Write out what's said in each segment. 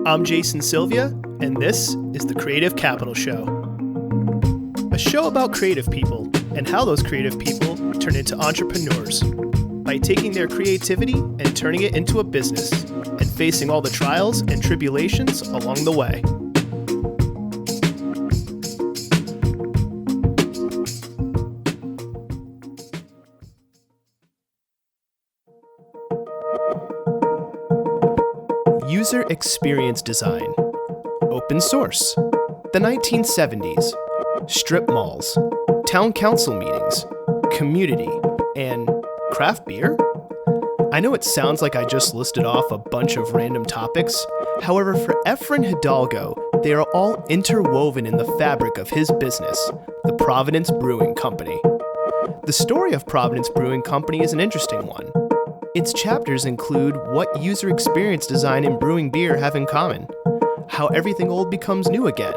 I'm Jason Sylvia, and this is the Creative Capital Show. A show about creative people and how those creative people turn into entrepreneurs by taking their creativity and turning it into a business and facing all the trials and tribulations along the way. User experience design, open source, the 1970s, strip malls, town council meetings, community, and craft beer? I know it sounds like I just listed off a bunch of random topics. However, for Efren Hidalgo, they are all interwoven in the fabric of his business, the Providence Brewing Company. The story of Providence Brewing Company is an interesting one. Its chapters include what user experience design and brewing beer have in common, how everything old becomes new again,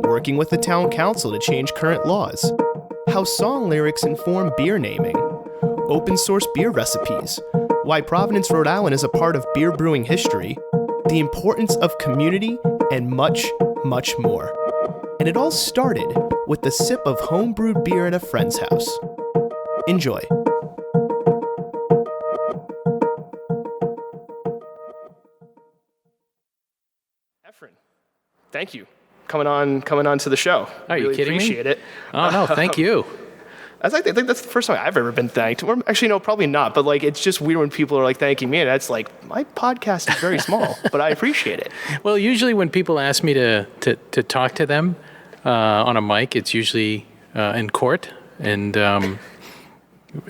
working with the town council to change current laws, how song lyrics inform beer naming, open source beer recipes, why Providence, Rhode Island is a part of beer brewing history, the importance of community, and much, much more. And it all started with the sip of home-brewed beer at a friend's house. Enjoy. Efren, thank you coming on to the show. Are you kidding me? Appreciate it. Oh no, thank you. I think that's the first time I've ever been thanked. Or actually, no, probably not. But like, it's just weird when people are like thanking me. And that's like, my podcast is very small, but I appreciate it. Well, usually when people ask me to talk to them on a mic, it's usually in court, and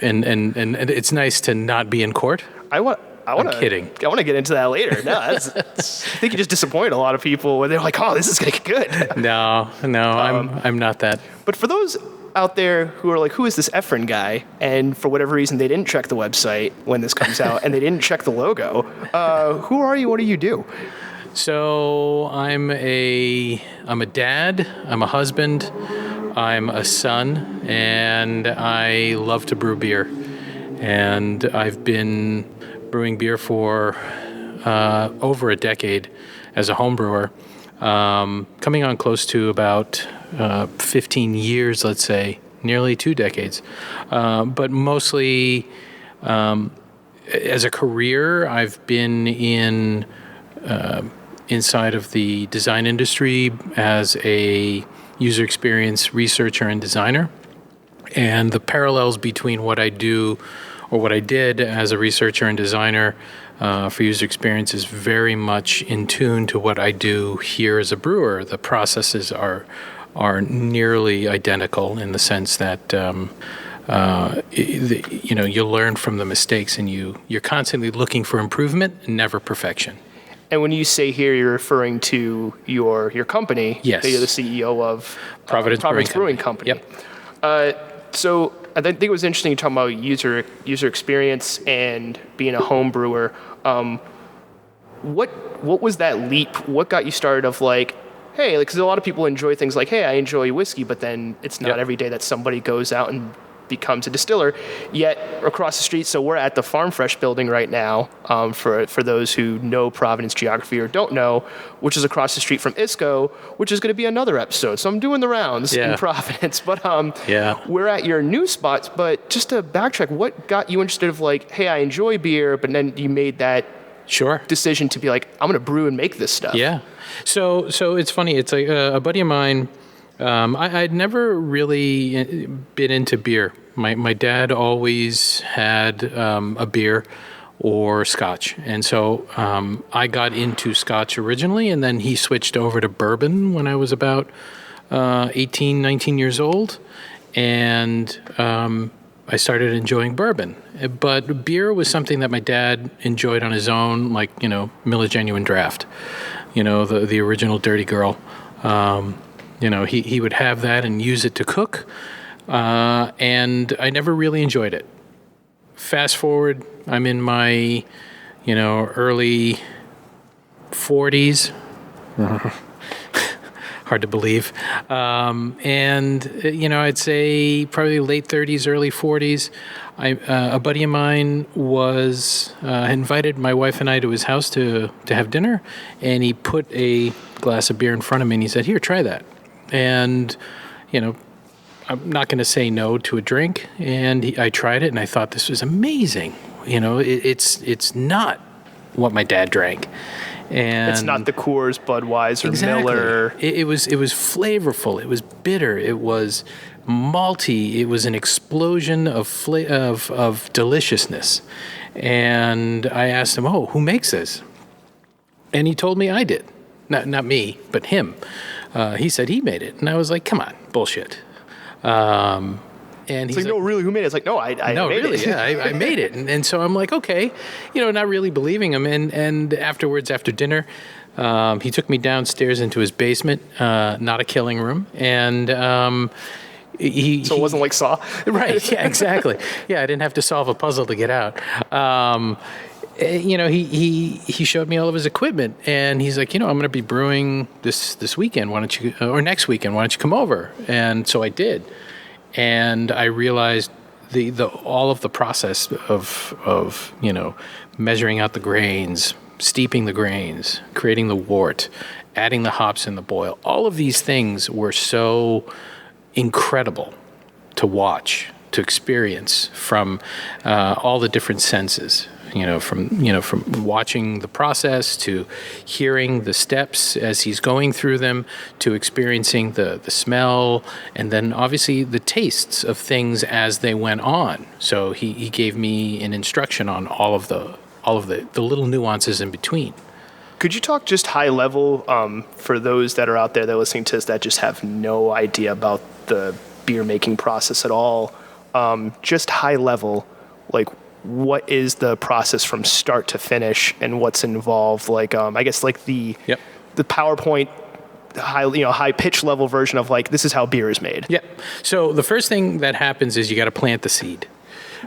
it's nice to not be in court. I'm kidding. I want to get into that later. No, I think you just disappointed a lot of people when they're like, "Oh, this is gonna get good." No, I'm not that. But for those out there who are like, "Who is this Efren guy?" and for whatever reason they didn't check the website when this comes out, and they didn't check the logo. Who are you? What do you do? So I'm a dad. I'm a husband. I'm a son, and I love to brew beer. And I've been brewing beer for over a decade as a home brewer, coming on close to about 15 years, let's say, nearly 2 decades. But mostly as a career, I've been inside of the design industry as a user experience researcher and designer. And the parallels between what I do or what I did as a researcher and designer for user experience is very much in tune to what I do here as a brewer. The processes are nearly identical in the sense that you learn from the mistakes, and you're constantly looking for improvement, never perfection. And when you say here, you're referring to your company. Yes. That you're the CEO of Providence Brewing Company. Yep. So I think it was interesting you talking about user experience and being a home brewer. What was that leap? What got you started of like, hey, because a lot of people enjoy things like, hey, I enjoy whiskey, but then it's not every day that somebody goes out and becomes a distiller. Yet across the street, so we're at the Farm Fresh building right now, for those who know Providence geography or don't know, which is across the street from ISCO, which is going to be another episode. So I'm doing the rounds in Providence, but we're at your new spots. But just to backtrack, what got you interested of like, hey, I enjoy beer, but then you made that decision to be like, I'm going to brew and make this stuff? Yeah. So it's funny. It's like a buddy of mine. I'd never really been into beer. My dad always had a beer or scotch. And so I got into scotch originally, and then he switched over to bourbon when I was about 18, 19 years old. And I started enjoying bourbon. But beer was something that my dad enjoyed on his own, like, Miller Genuine Draft, the original Dirty Girl. He would have that and use it to cook, and I never really enjoyed it. Fast forward, I'm in my, early 40s. hard to believe. I'd say probably late 30s, early 40s. A buddy of mine was invited my wife and I to his house to have dinner, and he put a glass of beer in front of me, and he said, "Here, try that." And, I'm not going to say no to a drink. And I tried it, and I thought this was amazing. It's not what my dad drank. And it's not the Coors, Budweiser, exactly. Miller. It was flavorful. It was bitter. It was malty. It was an explosion of deliciousness. And I asked him, "Oh, who makes this?" And he told me I did. Not me, but him. He said he made it. And I was like, "Come on, bullshit." And he's like, "No, really, who made it?" It's like, "No, I made it." Yeah, I made it. And so I'm like, okay, not really believing him. And afterwards, after dinner, he took me downstairs into his basement, not a killing room. And so it wasn't like Saw? Right, yeah, exactly. Yeah, I didn't have to solve a puzzle to get out. He showed me all of his equipment, and he's like, I'm going to be brewing this weekend. Why don't you, or next weekend? Why don't you come over? And so I did, and I realized all of the process of measuring out the grains, steeping the grains, creating the wort, adding the hops in the boil. All of these things were so incredible to watch, to experience from all the different senses. From watching the process to hearing the steps as he's going through them, to experiencing the smell, and then obviously the tastes of things as they went on. So he gave me an instruction on all of the little nuances in between. Could you talk just high level for those that are out there that are listening to this that just have no idea about the beer making process at all? Just high level, like, what is the process from start to finish and what's involved? Like, I guess like the PowerPoint high pitch level version of like, this is how beer is made. Yeah. So the first thing that happens is you got to plant the seed,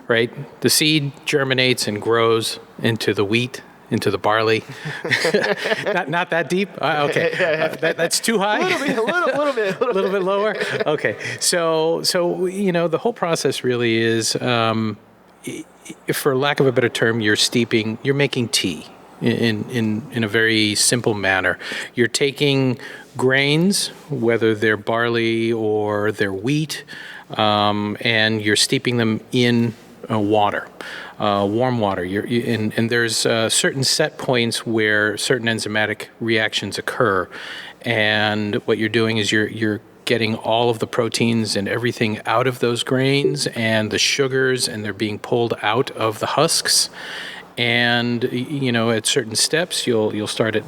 right? The seed germinates and grows into the wheat, into the barley. not that deep. Okay. Yeah. That's too high. A little bit lower. Okay. So the whole process really is, for lack of a better term, you're making tea in a very simple manner. You're taking grains, whether they're barley or they're wheat, and you're steeping them in water, warm water. And there's certain set points where certain enzymatic reactions occur. And what you're doing is you're getting all of the proteins and everything out of those grains and the sugars, and they're being pulled out of the husks. And at certain steps, you'll start at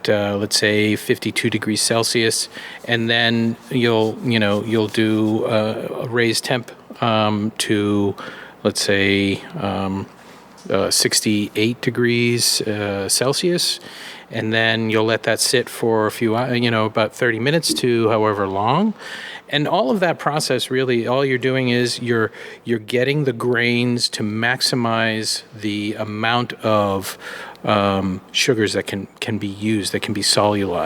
let's say 52 degrees Celsius, and then you'll do a raised temp to let's say 68 degrees Celsius. And then you'll let that sit for a few, about 30 minutes to however long. And all of that process, really, all you're doing is you're getting the grains to maximize the amount of sugars that can be used, that can be soluble.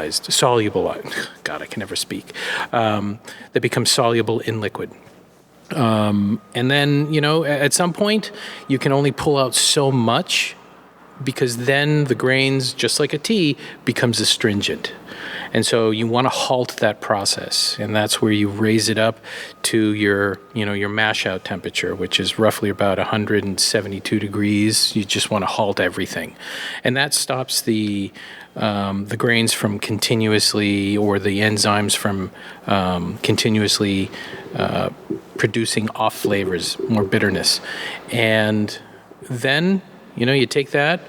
God, I can never speak. That become soluble in liquid. And then, at some point, you can only pull out so much, because then the grains, just like a tea, becomes astringent. And so you want to halt that process. And that's where you raise it up to your mash out temperature, which is roughly about 172 degrees. You just want to halt everything. And that stops the grains from continuously, or the enzymes from continuously producing off flavors, more bitterness. And then you take that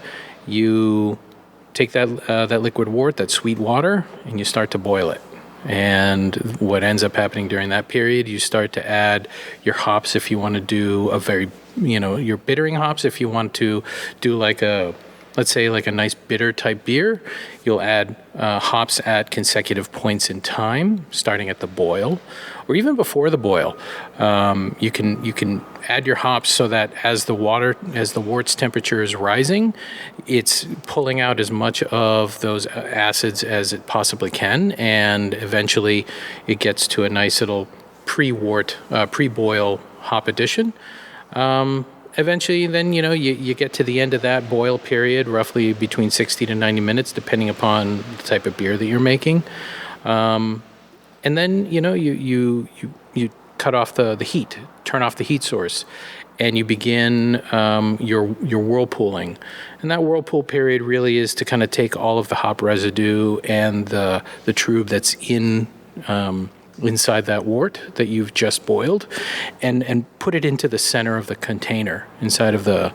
liquid wort, that sweet water, and you start to boil it. And what ends up happening during that period, you start to add your hops if you want to do your bittering hops, if you want to do like a let's say like a nice bitter type beer, you'll add hops at consecutive points in time, starting at the boil, or even before the boil. You can add your hops so that as the wort's temperature is rising, it's pulling out as much of those acids as it possibly can, and eventually it gets to a nice little pre-boil hop addition. Eventually, then, you get to the end of that boil period, roughly between 60 to 90 minutes, depending upon the type of beer that you're making. And then, you cut off the heat, turn off the heat source, and you begin your whirlpooling. And that whirlpool period really is to kind of take all of the hop residue and the trub that's inside that wort that you've just boiled, and put it into the center of the container inside of the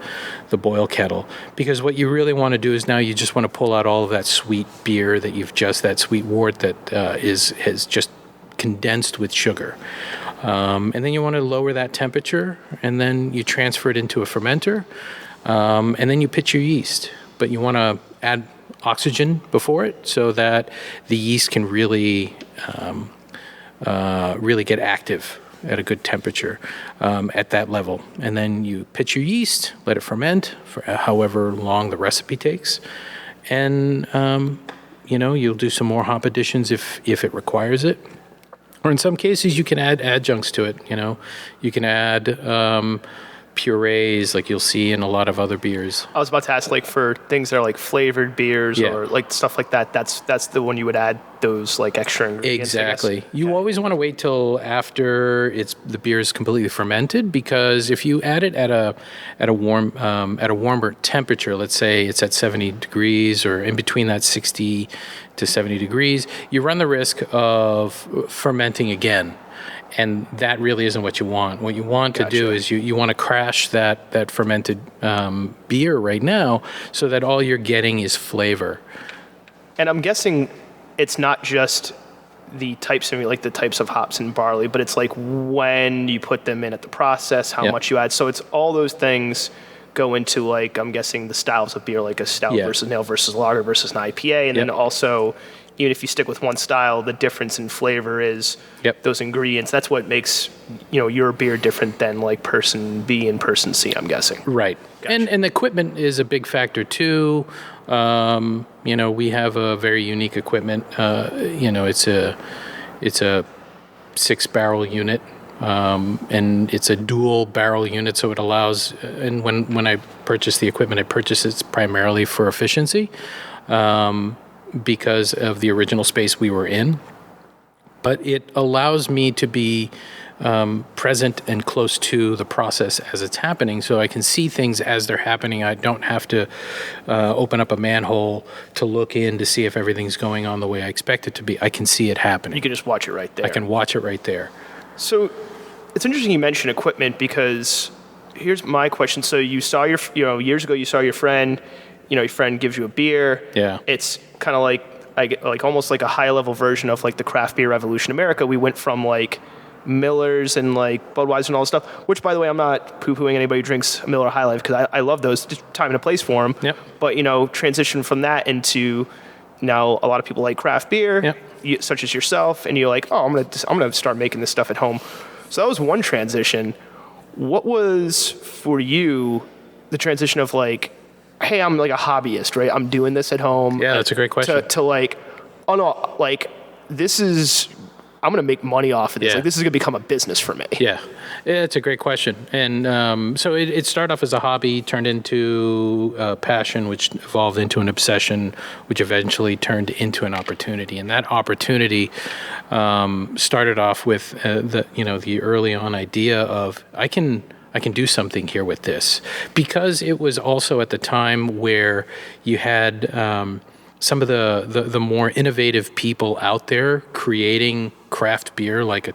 boil kettle. Because what you really want to do is now you just want to pull out all of that sweet beer that sweet wort that has just condensed with sugar. And then you want to lower that temperature, and then you transfer it into a fermenter, and then you pitch your yeast. But you want to add oxygen before it so that the yeast can really get active at a good temperature at that level. And then you pitch your yeast, let it ferment for however long the recipe takes. And, you'll do some more hop additions if it requires it. Or in some cases, you can add adjuncts to it. You can add purees like you'll see in a lot of other beers. I was about to ask, like, for things that are like flavored beers or like stuff like that, that's the one you would add those like extra ingredients. Exactly. You always want to wait till after the beer is completely fermented, because if you add it at a warmer temperature, let's say it's at 70 degrees or in between that 60 to 70 degrees, you run the risk of fermenting again. And that really isn't what you want. What you want to do is you want to crash that fermented beer right now so that all you're getting is flavor. And I'm guessing it's not just the types of hops and barley, but it's like when you put them in at the process, how much you add. So it's all those things go into, like, I'm guessing the styles of beer, like a stout versus an ale versus lager versus an IPA. And then also, even if you stick with one style, the difference in flavor is those ingredients. That's what makes, your beer different than like person B and person C, I'm guessing. Right. Gotcha. And the equipment is a big factor too. We have a very unique equipment. It's a 6-barrel unit. And it's a dual barrel unit, so it allows, and when I purchased the equipment, I purchased it primarily for efficiency. Because of the original space we were in. But it allows me to be present and close to the process as it's happening, so I can see things as they're happening. I don't have to open up a manhole to look in to see if everything's going on the way I expect it to be. I can see it happening. You can just watch it right there. I can watch it right there. So it's interesting you mention equipment, because here's my question. So you saw years ago, you saw your friend, your friend gives you a beer. Yeah. It's kind of like almost like a high level version of like the craft beer revolution in America. We went from like Millers and like Budweiser and all this stuff, which, by the way, I'm not poo-pooing anybody who drinks Miller High Life, because I love those, just time and a place for them. Yep. But, transition from that into now a lot of people like craft beer, such as yourself, and you're like, oh, I'm gonna start making this stuff at home. So that was one transition. What was for you the transition of like, hey, I'm like a hobbyist, right? I'm doing this at home. Yeah, that's a great question. To like, oh no, like this is, I'm going to make money off of this. Yeah. Like this is going to become a business for me. Yeah, it's a great question. And so it started off as a hobby, turned into a passion, which evolved into an obsession, which eventually turned into an opportunity. And that opportunity started off with the early on idea of I can do something here with this, because it was also at the time where you had some of the more innovative people out there creating craft beer, like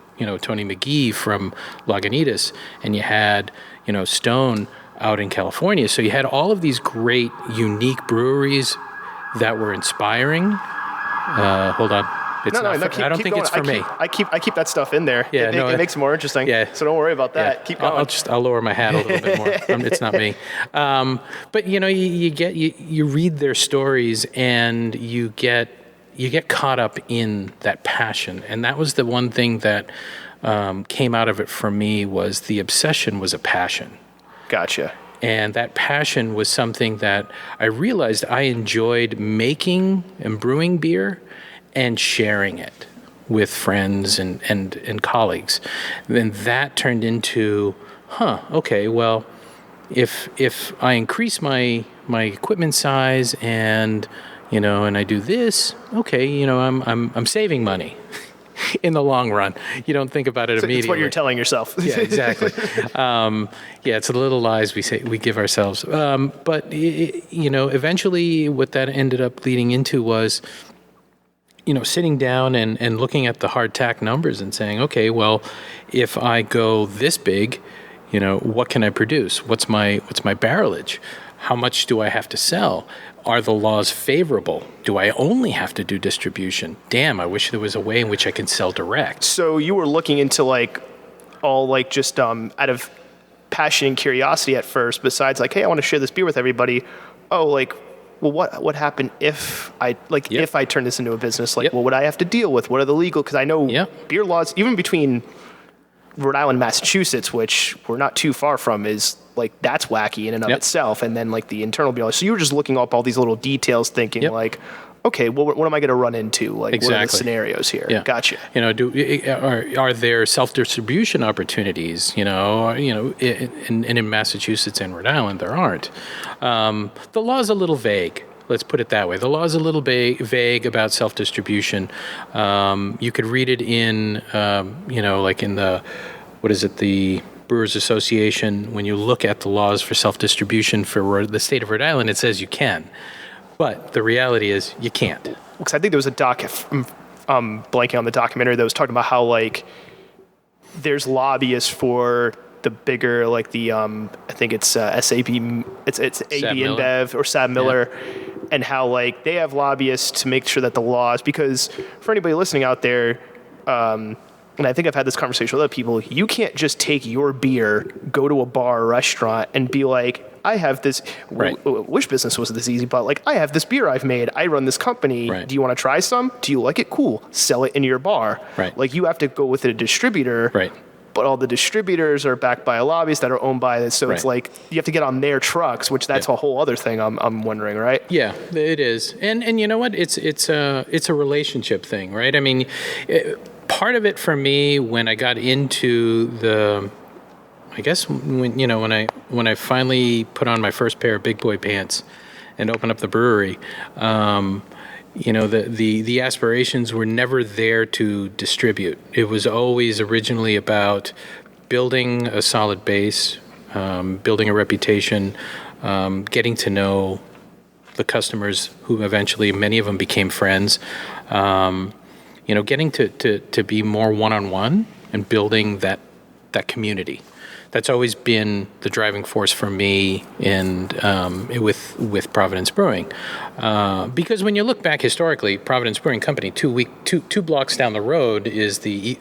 Tony McGee from Lagunitas, and you had Stone out in California. So you had all of these great, unique breweries that were inspiring. Hold on. It's not. I don't think it's for me. I keep that stuff in there. Yeah, it makes it more interesting. Yeah. So don't worry about that. Yeah. Keep going. I'll lower my hat a little bit more. It's not me. But you read their stories and you get caught up in that passion, and that was the one thing that came out of it for me was the obsession was a passion. Gotcha. And that passion was something that I realized I enjoyed making and brewing beer and sharing it with friends and colleagues. Then that turned into, okay, well, if I increase my equipment size and I do this, okay, I'm saving money. In the long run, you don't think about it immediately. It's what you're telling yourself. Yeah, exactly. It's the little lies we give ourselves. But eventually, what that ended up leading into was, sitting down and looking at the hard tack numbers and saying, okay, well, if I go this big, what can I produce? What's my barrelage? How much do I have to sell? Are the laws favorable? Do I only have to do distribution? Damn, I wish there was a way in which I can sell direct. So you were looking into just out of passion and curiosity at first, besides hey, I want to share this beer with everybody. Oh, well, what happened if if I turn this into a business? What would I have to deal with? What are the legal? Because I know beer laws, even between Rhode Island, Massachusetts, which we're not too far from, is that's wacky in and of itself. And then the internal beer laws. So you were just looking up all these little details, thinking okay, well, what am I going to run into? Exactly. What are the scenarios here? Yeah. Gotcha. Are there self-distribution opportunities? In Massachusetts and Rhode Island, there aren't. The law's a little vague. Let's put it that way. The law is a little vague about self-distribution. You could read it in, in the Brewers Association. When you look at the laws for self-distribution for the state of Rhode Island, it says you can. But the reality is you can't. Because I think there was a blanking on the documentary that was talking about how, there's lobbyists for the bigger, I think it's SAB, it's AB InBev or Sab Miller, and how they have lobbyists to make sure that the laws, because for anybody listening out there, and I think I've had this conversation with other people, you can't just take your beer, go to a bar or restaurant and be I have this, wish business was this easy, but I have this beer I've made, I run this company, do you want to try some? Do you like it? Cool. Sell it in your bar. Right. You have to go with a distributor. Right. But all the distributors are backed by a lobbyist that are owned by this. So it's you have to get on their trucks, which that's a whole other thing I'm wondering, right? Yeah, it is. And you know what? It's a relationship thing, right? I mean, part of it for me when I got into I guess when I finally put on my first pair of big boy pants and opened up the brewery, the aspirations were never there to distribute. It was always originally about building a solid base, building a reputation, getting to know the customers who eventually, many of them became friends, getting to be more one-on-one and building that community. That's always been the driving force for me and with Providence Brewing. Because when you look back historically, Providence Brewing Company, two blocks down the road is the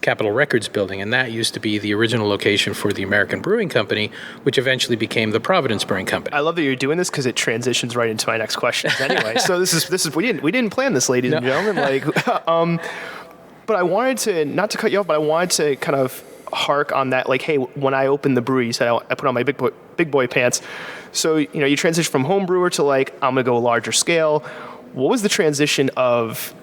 Capitol Records building, and that used to be the original location for the American Brewing Company, which eventually became the Providence Brewing Company. I love that you're doing this because it transitions right into my next question. Anyway, so this is we didn't plan this, ladies and gentlemen. But I wanted to, not to cut you off, but I wanted to kind of hark on that, hey, when I opened the brewery, you said I put on my big boy pants. So, you transition from home brewer to I'm gonna go larger scale. What was the transition of,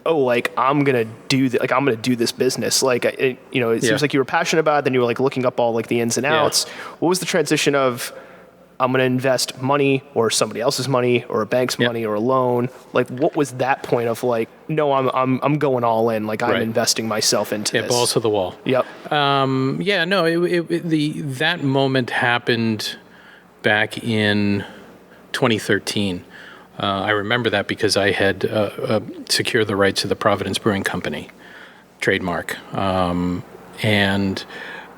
I'm gonna do this business? It seems like you were passionate about it, then you were looking up all the ins and outs. What was the transition of, I'm going to invest money or somebody else's money or a bank's money or a loan? What was that point of no, I'm going all in. I'm investing myself into this. Balls to the wall. Yep. That moment happened back in 2013. I remember that because I had secured the rights to the Providence Brewing Company trademark. And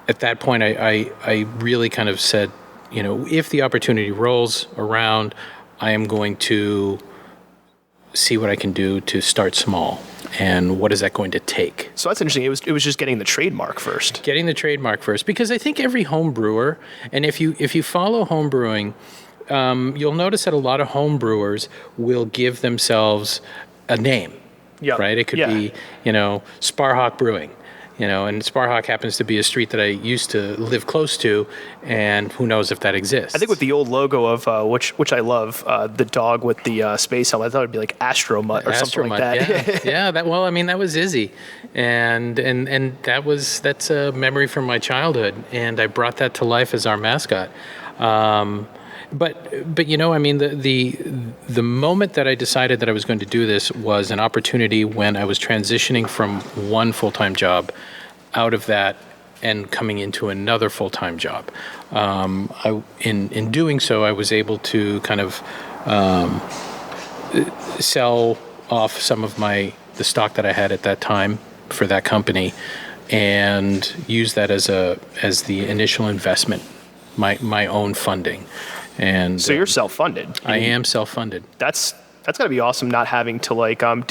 at that point, I really kind of said, if the opportunity rolls around, I am going to see what I can do to start small, and what is that going to take. So that's interesting. It was just getting the trademark first. Getting the trademark first, because I think every home brewer, and if you follow home brewing, you'll notice that a lot of home brewers will give themselves a name. Yeah. Right? It could be, Sparhawk Brewing. And Sparhawk happens to be a street that I used to live close to, and who knows if that exists. I think with the old logo of, which I love, the dog with the space helmet, I thought it would be like Astromut or something like that. Yeah. That was Izzy. And that's a memory from my childhood, and I brought that to life as our mascot. But the moment that I decided that I was going to do this was an opportunity when I was transitioning from one full-time job out of that and coming into another full-time job. In doing so, I was able to kind of sell off some of the stock that I had at that time for that company, and use that as the initial investment, my own funding. And so you're self-funded. I am self-funded. That's got to be awesome, not having to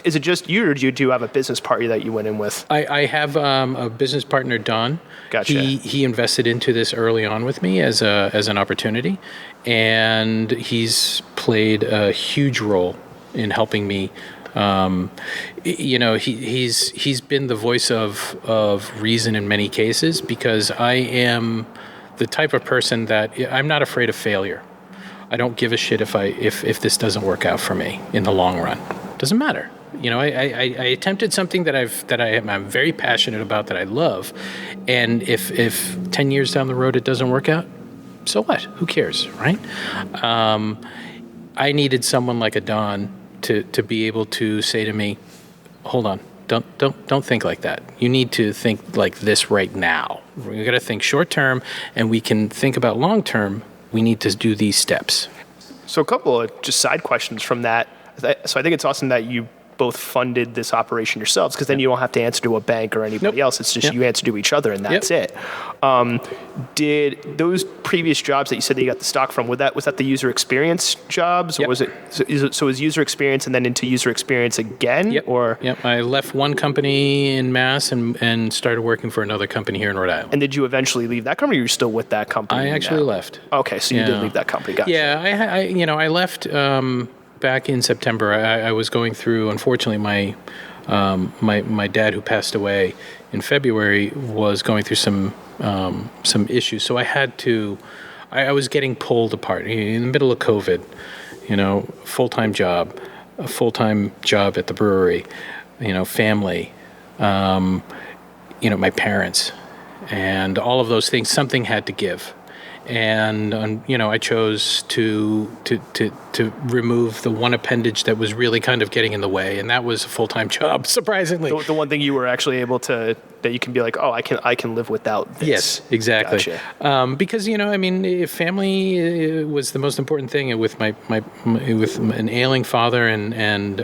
is it just you, or do you have a business partner that you went in with? I have a business partner, Don. Gotcha. He invested into this early on with me as an opportunity, and he's played a huge role in helping me. He's been the voice of reason in many cases, because I am the type of person that I'm not afraid of failure. I don't give a shit if this doesn't work out for me in the long run. Doesn't matter. I attempted something that I'm very passionate about, that I love, and if 10 years down the road it doesn't work out, so what? Who cares, right? I needed someone like a Don to be able to say to me, hold on, don't think like that. You need to think like this right now. We got to think short term, and we can think about long term. We need to do these steps. So a couple of just side questions from that. So I think it's awesome that you both funded this operation yourselves, because then you don't have to answer to a bank or anybody else. It's just you answer to each other, and that's it. Did those previous jobs that you said that you got the stock from, was that the user experience jobs, or was it so it was user experience and then into user experience again? Or I left one company in Mass and started working for another company here in Rhode Island. And did you eventually leave that company, or you're still with that company? I actually left. Okay, so you did leave that company. Gotcha. Yeah, I left back in September. I was going through, unfortunately, my dad, who passed away in February, was going through some issues. So I had to. I was getting pulled apart in the middle of COVID. Full-time job, a full-time job at the brewery. Family. My parents, and all of those things. Something had to give. And I chose to remove the one appendage that was really kind of getting in the way, and that was a full-time job. Surprisingly, the one thing you were actually able to, that you can be like, oh, I can live without this. Yes, exactly. Gotcha. Because family was the most important thing with with an ailing father and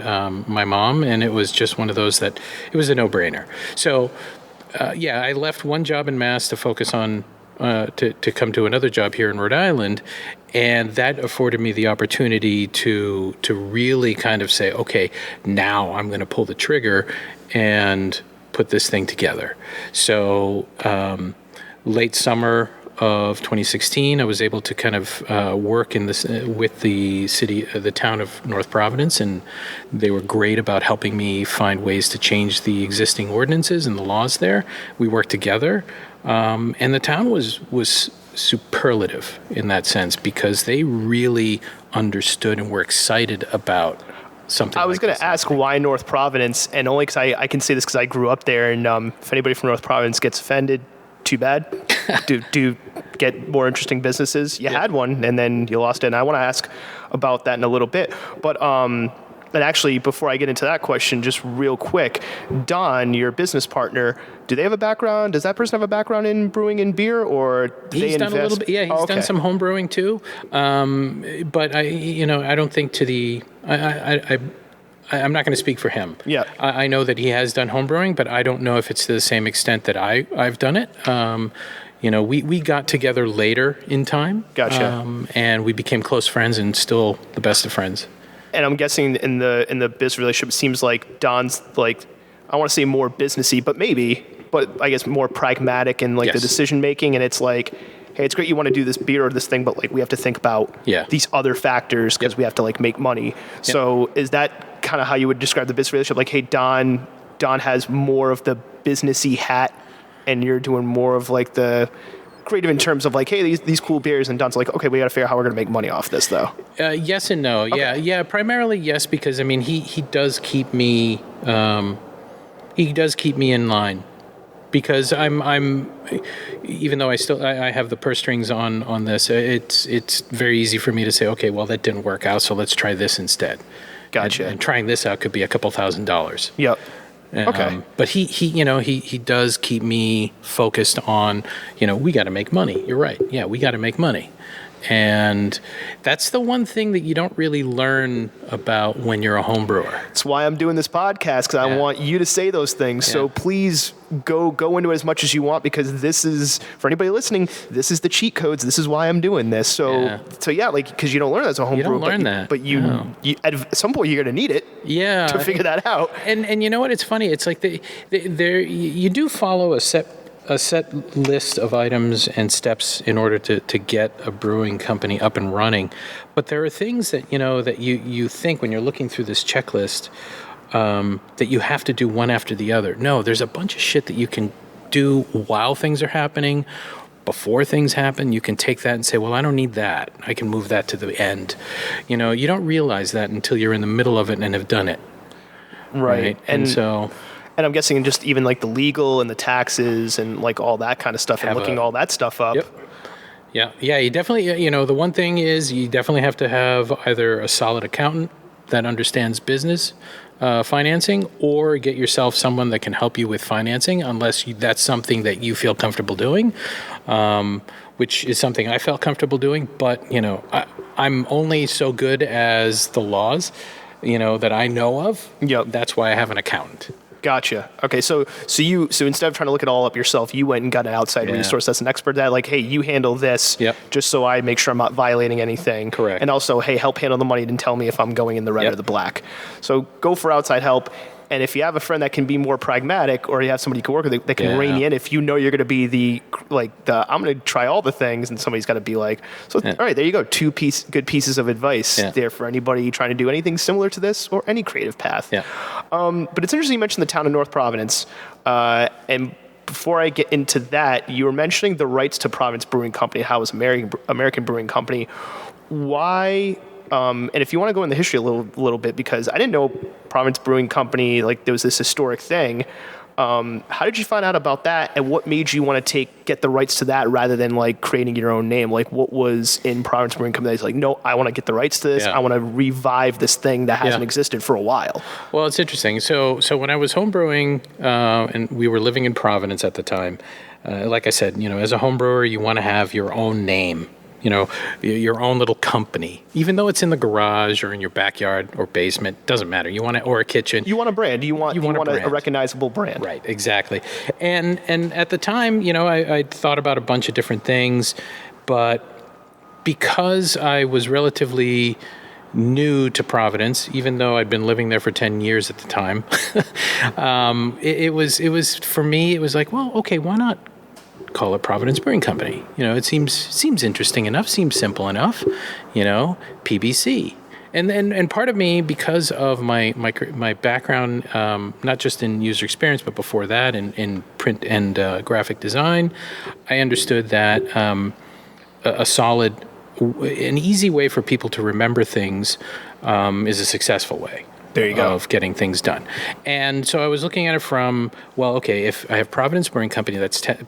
my mom, and it was just one of those that it was a no-brainer. So I left one job in Mass to focus on. To come to another job here in Rhode Island, and that afforded me the opportunity to really kind of say, okay, now I'm going to pull the trigger and put this thing together. So late summer of 2016, I was able to kind of work in this with the town of North Providence, and they were great about helping me find ways to change the existing ordinances and the laws there. We worked together. And the town was superlative in that sense, because they really understood and were excited about something. I was going to ask why North Providence, and only because I can say this because I grew up there, and if anybody from North Providence gets offended, too bad. do get more interesting businesses. You had one, and then you lost it, and I want to ask about that in a little bit. But and actually, before I get into that question, just real quick, Don, your business partner, do they have a background? Does that person have a background in brewing and beer, or he's done a little bit? Yeah, he's done some home brewing too. But I don't think to the I'm not going to speak for him. Yeah, I know that he has done home brewing, but I don't know if it's to the same extent that I've done it. We got together later in time. Gotcha. And we became close friends, and still the best of friends. And I'm guessing in the business relationship, it seems like Don's like, I want to say more businessy, but I guess more pragmatic in like the decision making. And it's like, hey, it's great you want to do this beer or this thing, but like we have to think about these other factors because we have to like make money. Yep. So is that kind of how you would describe the business relationship? Like, hey, Don has more of the businessy hat, and you're doing more of like the creative in terms of like, hey, these cool beers, and Don's like, okay, we got to figure out how we're going to make money off this though. Yes and no. Okay. Yeah. Primarily yes, because I mean he does keep me in line. Because I'm, even though I have the purse strings on this, it's very easy for me to say, okay, well that didn't work out, so let's try this instead. Gotcha. And trying this out could be a couple $1,000s. Yep. Okay. But he does keep me focused on, we got to make money. You're right. Yeah, we got to make money. And that's the one thing that you don't really learn about when you're a home brewer. That's why I'm doing this podcast, because I want you to say those things. Yeah. So please go into it as much as you want, because this is, for anybody listening, this is the cheat codes. This is why I'm doing this. So like, because you don't learn that as a home brewer. You don't learn that. But you at some point you're going to need it. Yeah. To figure that out. And you know what? It's funny. It's like you do follow a set list of items and steps in order to get a brewing company up and running. But there are things that, that you think when you're looking through this checklist, that you have to do one after the other. No, there's a bunch of shit that you can do while things are happening, before things happen. You can take that and say, well, I don't need that. I can move that to the end. You don't realize that until you're in the middle of it and have done it. Right? And so... And I'm guessing just even like the legal and the taxes and like all that kind of stuff and looking all that stuff up. Yep. Yeah. You definitely, the one thing is you definitely have to have either a solid accountant that understands business financing, or get yourself someone that can help you with financing, unless that's something that you feel comfortable doing, which is something I felt comfortable doing. But, I'm only so good as the laws, that I know of. Yep. That's why I have an accountant. Gotcha. Okay, so instead of trying to look it all up yourself, you went and got an outside resource that's an expert at, like, hey, you handle this, just so I make sure I'm not violating anything. Correct. And also, hey, help handle the money and tell me if I'm going in the red or the black. So go for outside help. And if you have a friend that can be more pragmatic, or you have somebody you can work with that can rein you in, if you know you're going to be I'm going to try all the things, and somebody's got to be like, all right, there you go, good pieces of advice there for anybody trying to do anything similar to this or any creative path. Yeah. But it's interesting you mentioned the town of North Providence, and before I get into that, you were mentioning the rights to Providence Brewing Company, how it's American Brewing Company. Why? And if you want to go in the history a little bit, because I didn't know Providence Brewing Company, like there was this historic thing. How did you find out about that, and what made you want to get the rights to that rather than like creating your own name? Like, what was in Providence Brewing Company that's like, no, I want to get the rights to this. I want to revive this thing that hasn't existed for a while. Well, it's interesting. So when I was home brewing, and we were living in Providence at the time, like I said, as a home brewer, you want to have your own name. Your own little company, even though it's in the garage or in your backyard or basement, doesn't matter. You want it, or a kitchen. You want a brand. You want a recognizable brand. Right, exactly. And at the time, I thought about a bunch of different things, but because I was relatively new to Providence, even though I'd been living there for 10 years at the time, it was for me, it was like, well, okay, why not call it Providence Brewing Company? It seems interesting enough, seems simple enough, PBC. And part of me, because of my background, not just in user experience, but before that in print and graphic design, I understood that an easy way for people to remember things is a successful way. There you go. Of getting things done. And so I was looking at it from, well, okay, if I have Providence Brewing Company,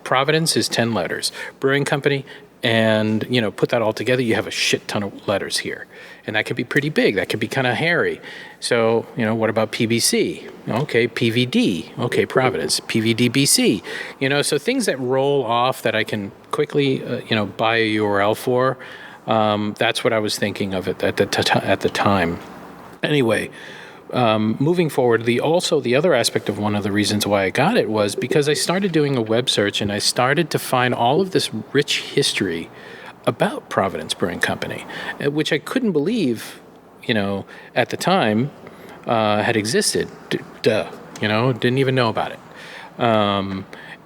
Providence is 10 letters. Brewing Company, and, put that all together, you have a shit ton of letters here. And that could be pretty big. That could be kind of hairy. So, what about PBC? Okay, PVD. Okay, Providence. PVDBC. So things that roll off that I can quickly, buy a URL for, that's what I was thinking of it at the time. Anyway, moving forward, the other aspect of one of the reasons why I got it was because I started doing a web search, and I started to find all of this rich history about Providence Brewing Company, which I couldn't believe, at the time had existed. Didn't even know about it.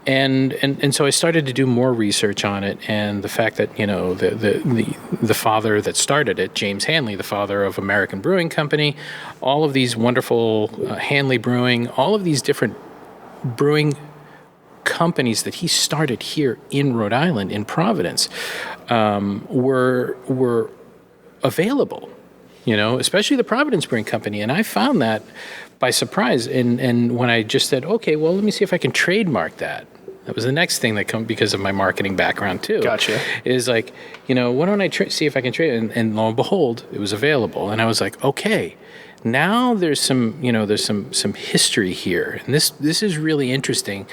And so I started to do more research on it, and the fact that the father that started it, James Hanley, the father of American Brewing Company, all of these wonderful Hanley Brewing, all of these different brewing companies that he started here in Rhode Island, in Providence, were available. Especially the Providence Brewing Company, and I found that by surprise. And when I just said, okay, well, let me see if I can trademark that. That was the next thing that come because of my marketing background too. Gotcha. Is like, why don't I see if I can trade it? And lo and behold, it was available. And I was like, okay, now there's some history here. And this is really interesting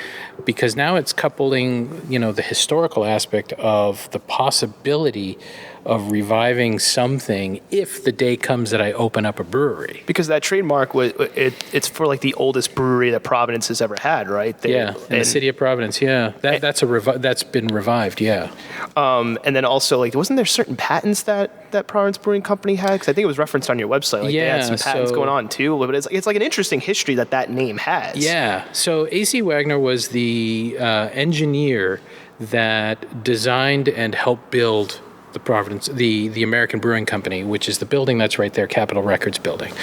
because now it's coupling, the historical aspect of the possibility of reviving something if the day comes that I open up a brewery. Because that trademark it's for like the oldest brewery that Providence has ever had, right? In the city of Providence. Yeah, that's been revived. Yeah. And then also, like, wasn't there certain patents that Providence Brewing Company had? Because I think it was referenced on your website. Like, they had some patents going on too. But it's like an interesting history that name has. Yeah. So A.C. Wagner was the engineer that designed and helped build the Providence, the American Brewing Company, which is the building that's right there, Capitol Records building.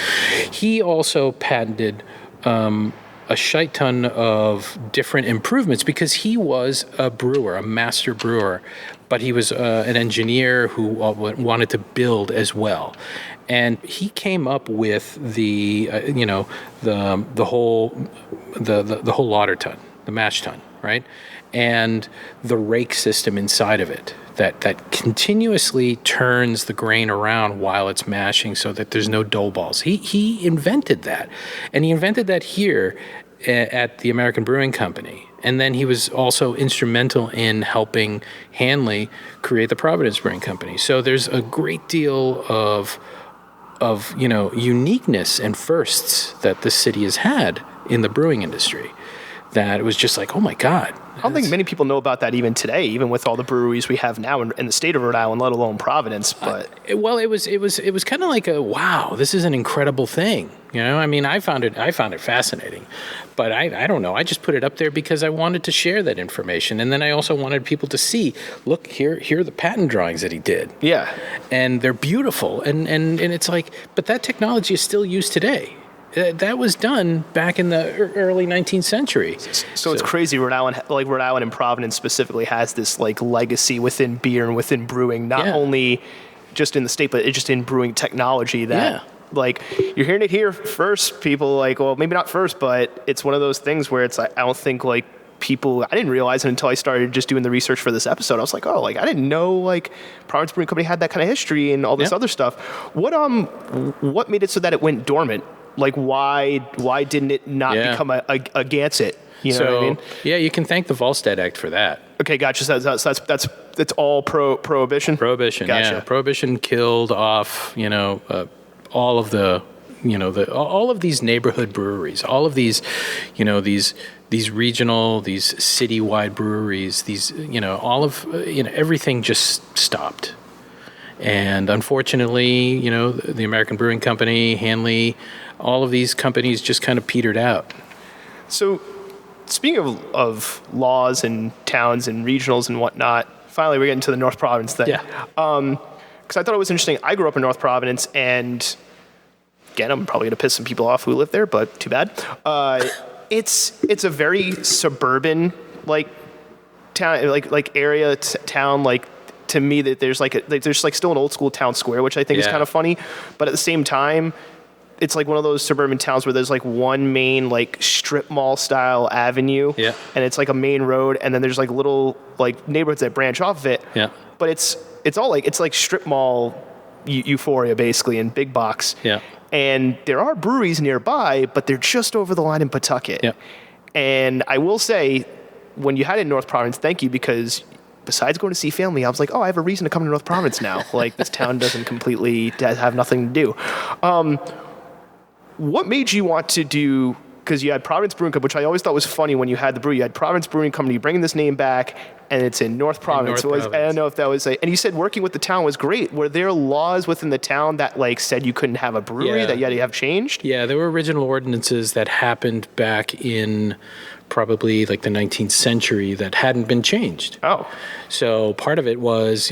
He also patented a shite ton of different improvements because he was a brewer, a master brewer, but he was an engineer who wanted to build as well. And he came up with the whole lauter tun, the mash tun, right? And the rake system inside of it that continuously turns the grain around while it's mashing so that there's no dough balls. He invented that. And he invented that here at the American Brewing Company. And then he was also instrumental in helping Hanley create the Providence Brewing Company. So there's a great deal of uniqueness and firsts that the city has had in the brewing industry that it was just like, oh my God. I don't think many people know about that even today, even with all the breweries we have now in the state of Rhode Island, let alone Providence. But it was kind of like a wow, this is an incredible thing. I found it fascinating, but I don't know. I just put it up there because I wanted to share that information, and then I also wanted people to see. Look here are the patent drawings that he did. Yeah, and they're beautiful, and it's like, but that technology is still used today. That was done back in the early 19th century. So it's crazy. Rhode Island and Providence specifically has this like legacy within beer and within brewing, not only just in the state, but just in brewing technology that like you're hearing it here first, people. Like, well, maybe not first, but it's one of those things where it's like, I don't think like people, I didn't realize it until I started just doing the research for this episode. I was like, oh, like I didn't know like Providence Brewing Company had that kind of history and all this other stuff. What made it so that it went dormant? Like, why didn't it not become a Gansett? You know what I mean? Yeah, you can thank the Volstead Act for that. Okay, gotcha. So that's all prohibition? Prohibition, gotcha. Yeah. Prohibition killed off, all of all of these neighborhood breweries, all of these, these regional, these citywide breweries, these, everything just stopped. And unfortunately, the American Brewing Company, Hanley, all of these companies just kind of petered out. So, speaking of laws and towns and regionals and whatnot, finally we're getting to the North Providence thing. Yeah. Because I thought it was interesting. I grew up in North Providence, and again, I'm probably going to piss some people off who live there, but too bad. It's a very suburban like town, like area town, like. To me, that there's still an old school town square, which I think is kind of funny, but at the same time, it's like one of those suburban towns where there's like one main like strip mall style avenue, and it's like a main road, and then there's like little like neighborhoods that branch off of it. Yeah. But it's all like strip mall euphoria basically in big box. Yeah. And there are breweries nearby, but they're just over the line in Pawtucket. Yeah. And I will say, when you had it in North Providence, thank you, because besides going to see family, I was like, oh, I have a reason to come to North Providence now. Like, this town doesn't completely have nothing to do. What made you want to do, because you had Providence Brewing Company, which I always thought was funny when you had the brewery. You had Providence Brewing Company, bringing this name back, and it's in North Providence. I don't know if that was and you said working with the town was great. Were there laws within the town that like said you couldn't have a brewery that you had to have changed? Yeah, there were original ordinances that happened back in probably like the 19th century that hadn't been changed. Oh. So part of it was,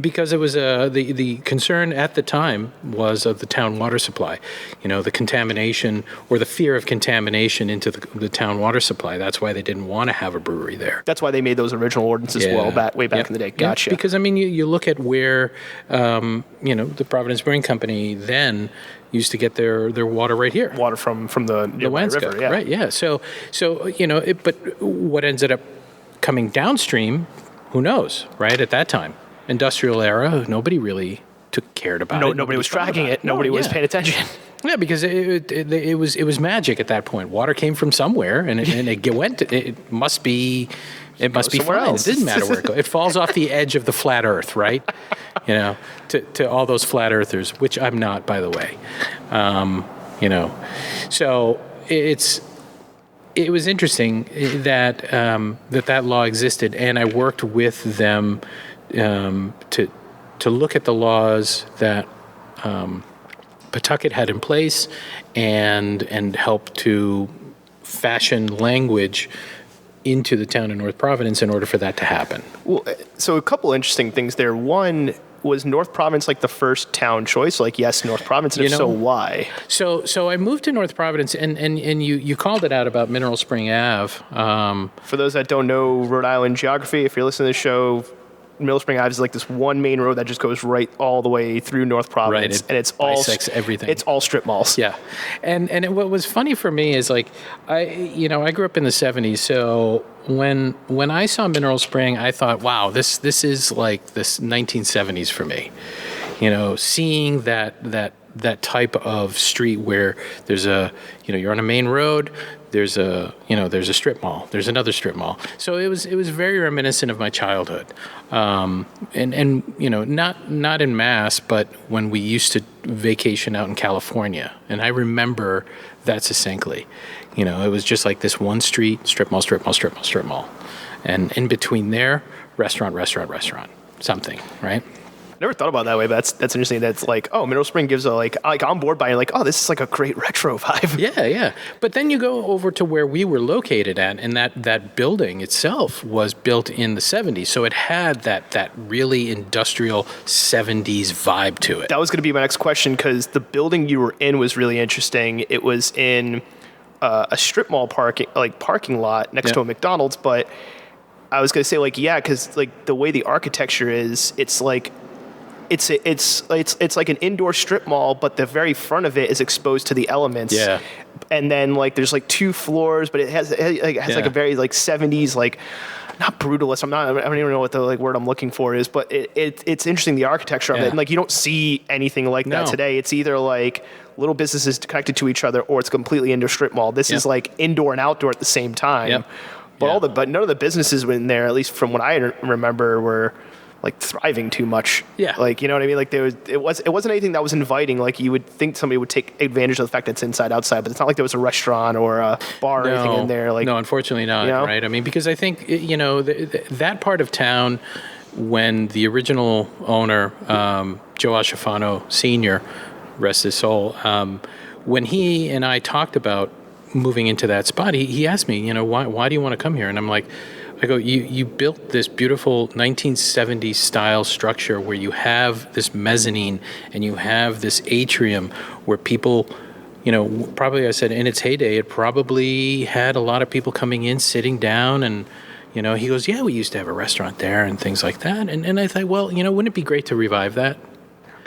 because it was the concern at the time was of the town water supply, the contamination or the fear of contamination into the town water supply. That's why they didn't want to have a brewery there. That's why they made those original ordinances way back in the day. Gotcha. Because, you look at where, the Providence Brewing Company then used to get their water right here. Water from the river, yeah. Right, yeah. So but what ended up coming downstream, who knows, right, at that time? Industrial era, nobody really cared about it. Nobody was tracking it. Nobody was paying attention. Yeah, because it was magic at that point. Water came from somewhere, and it must be fine. Else. It didn't matter where it goes. It falls off the edge of the flat Earth, right? To all those flat earthers, which I'm not, by the way. So it was interesting that that law existed, and I worked with them to look at the laws that Pawtucket had in place and help to fashion language into the town of North Providence in order for that to happen. Well, so a couple interesting things there. One, was North Providence like the first town choice? Like, yes, North Providence, and if so, why? So I moved to North Providence, and you called it out about Mineral Spring Ave. For those that don't know Rhode Island geography, if you're listening to the show, Mineral Spring Ave is like this one main road that just goes right all the way through North Providence, right, and it's all bisects everything. It's all strip malls. Yeah, and what was funny for me is like I grew up in the '70s, so when I saw Mineral Spring, I thought, wow, this is like this 1970s for me. Seeing that type of street where there's you're on a main road. There's a strip mall. There's another strip mall. So it was very reminiscent of my childhood, and not in mass, but when we used to vacation out in California, and I remember that succinctly. It was just like this one street, strip mall, strip mall, strip mall, strip mall, and in between there, restaurant, something, right? Never thought about it that way, but that's interesting. That's like, oh, Mineral Spring gives a like on board by like, oh, this is like a great retro vibe. Yeah. But then you go over to where we were located at, and that building itself was built in the 70s, so it had that really industrial 70s vibe to it. That was going to be my next question, because the building you were in was really interesting. It was in a strip mall parking lot next to a McDonald's, but I was going to say because like the way the architecture is, it's like. It's like an indoor strip mall, but the very front of it is exposed to the elements. Yeah. And then like there's like 2 floors, but it has like a very like 70s like not brutalist. I don't even know what the like word I'm looking for is, but it's interesting, the architecture of it. And like you don't see anything like that today. It's either like little businesses connected to each other, or it's completely indoor strip mall. This is like indoor and outdoor at the same time. Yep. But none of the businesses in there, at least from what I remember, were like thriving too much. Yeah. Like, you know what I mean? Like it wasn't anything that was inviting. Like you would think somebody would take advantage of the fact that it's inside, outside, but it's not like there was a restaurant or a bar or anything in there. Like, no, unfortunately not. Right. I mean, because I think, that part of town, when the original owner, Joe Asciafano Sr., rest his soul, when he and I talked about moving into that spot, he asked me, why do you want to come here? And I'm like, I go, you built this beautiful 1970s style structure where you have this mezzanine and you have this atrium where people, probably, I said, in its heyday, it probably had a lot of people coming in, sitting down, and, he goes, yeah, we used to have a restaurant there and things like that. And I thought, well, wouldn't it be great to revive that?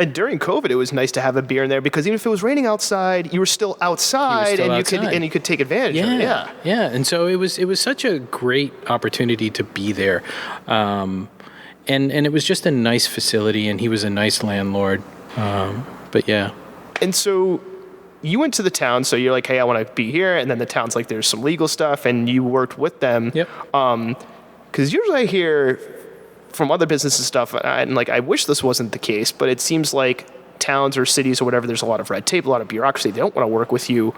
And during COVID, it was nice to have a beer in there, because even if it was raining outside, you were still outside, and you could take advantage of it. Yeah. And so it was such a great opportunity to be there, and it was just a nice facility, and he was a nice landlord. But yeah. And so you went to the town, so you're like, hey, I want to be here, and then the town's like, there's some legal stuff, and you worked with them. Yep. Because usually I hear from other businesses stuff, and like I wish this wasn't the case, but it seems like towns or cities or whatever, there's a lot of red tape, a lot of bureaucracy. They don't want to work with you.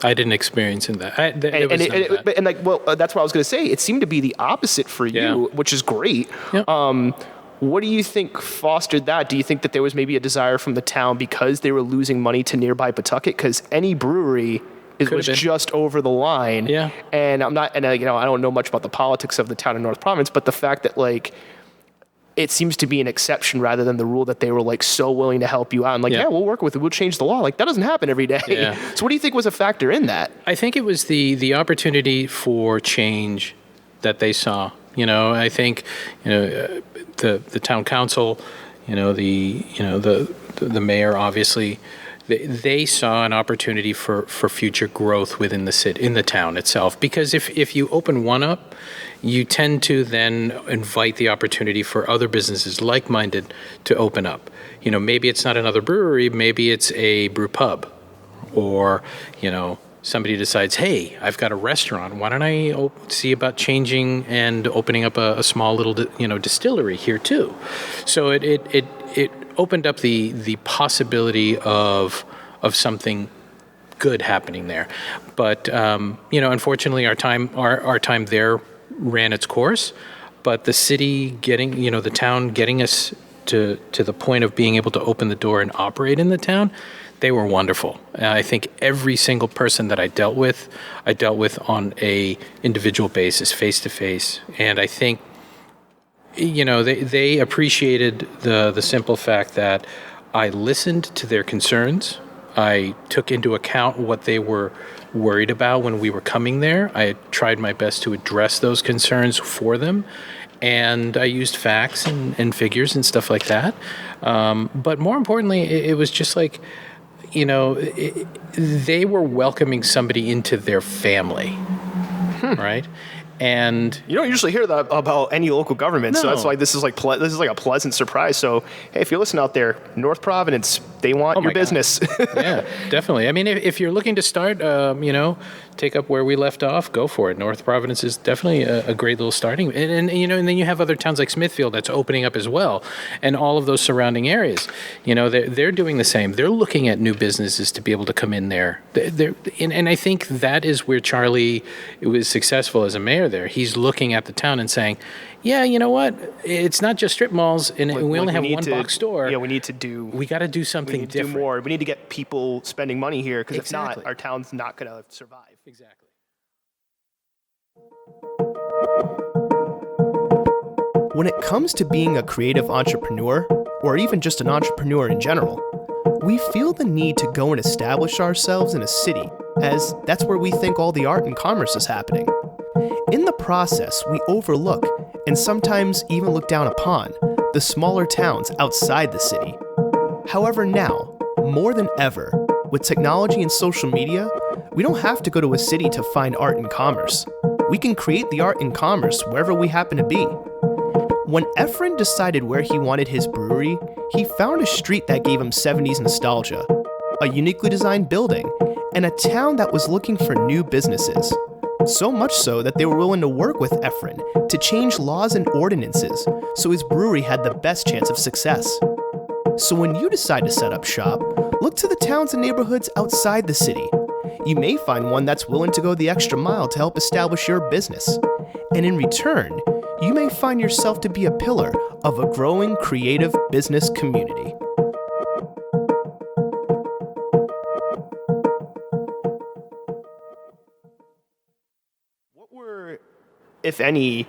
I didn't experience in that. That's what I was going to say. It seemed to be the opposite for you, which is great. Yeah. What do you think fostered that? Do you think that there was maybe a desire from the town because they were losing money to nearby Pawtucket? Because any brewery was just over the line. Yeah. And I don't know much about the politics of the town of North Providence, but the fact that like it seems to be an exception rather than the rule, that they were like so willing to help you out and like, we'll work with it. We'll change the law. Like that doesn't happen every day. Yeah. So what do you think was a factor in that? I think it was the opportunity for change that they saw. I think, the town council, the mayor, obviously, they saw an opportunity for future growth within the city, in the town itself. Because if you open one up, you tend to then invite the opportunity for other businesses like-minded to open up. Maybe it's not another brewery, maybe it's a brew pub, or, somebody decides, hey, I've got a restaurant. Why don't I see about changing and opening up a small little, distillery here too? So it opened up the possibility of something good happening there. But unfortunately, our time there ran its course. But the city the town getting us to the point of being able to open the door and operate in the town, they were wonderful. I think every single person that I dealt with on a individual basis, face to face. And I think, they appreciated the simple fact that I listened to their concerns. I took into account what they were worried about when we were coming there. I tried my best to address those concerns for them. And I used facts and figures and stuff like that. But more importantly, it was just like, they were welcoming somebody into their family, right? And you don't usually hear that about any local government, no. So that's why this is like a pleasant surprise. So hey, if you're listening out there, North Providence, they want your business. Yeah, definitely. I mean, if you're looking to start, take up where we left off, go for it. North Providence is definitely a great little starting, and then you have other towns like Smithfield that's opening up as well, and all of those surrounding areas. They're doing the same. They're looking at new businesses to be able to come in there. And I think that is where Charlie was successful as a mayor there. He's looking at the town and saying, yeah, you know what? It's not just strip malls, and we only have one box store. Yeah, we got to do something different. Do more. We need to get people spending money here, because if not, our town's not going to survive. Exactly. When it comes to being a creative entrepreneur, or even just an entrepreneur in general, we feel the need to go and establish ourselves in a city, as that's where we think all the art and commerce is happening. In the process, we overlook, and sometimes even look down upon, the smaller towns outside the city. However, now, more than ever, with technology and social media, we don't have to go to a city to find art and commerce. We can create the art and commerce wherever we happen to be. When Efren decided where he wanted his brewery, he found a street that gave him 70s nostalgia, a uniquely designed building, and a town that was looking for new businesses. So much so that they were willing to work with Efren to change laws and ordinances so his brewery had the best chance of success. So when you decide to set up shop, look to the towns and neighborhoods outside the city. You may find one that's willing to go the extra mile to help establish your business. And in return, you may find yourself to be a pillar of a growing creative business community. What were, if any,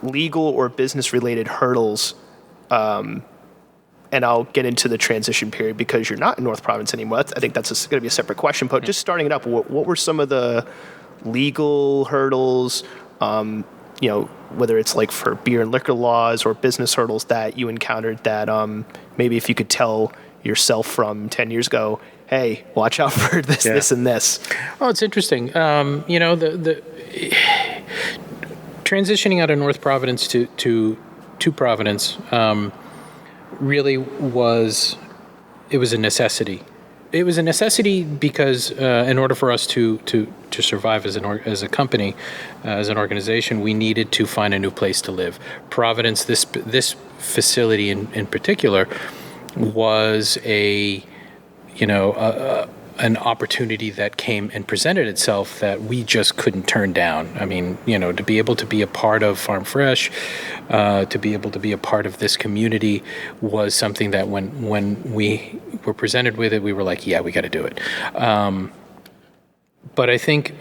legal or business-related hurdles, and I'll get into the transition period because you're not in North Providence anymore. I think that's going to be a separate question, but just starting it up, what were some of the legal hurdles, whether it's like for beer and liquor laws or business hurdles that you encountered that maybe if you could tell yourself from 10 years ago, hey, watch out for this, this, and this. Oh, it's interesting. The transitioning out of North Providence to Providence really was a necessity. It was a necessity because in order for us to survive as a company, as an organization, we needed to find a new place to live. Providence, this facility in particular, was a an opportunity that came and presented itself that we just couldn't turn down. I mean, to be able to be a part of Farm Fresh, to be able to be a part of this community was something that when we were presented with it, we were like, yeah, we got to do it. But I think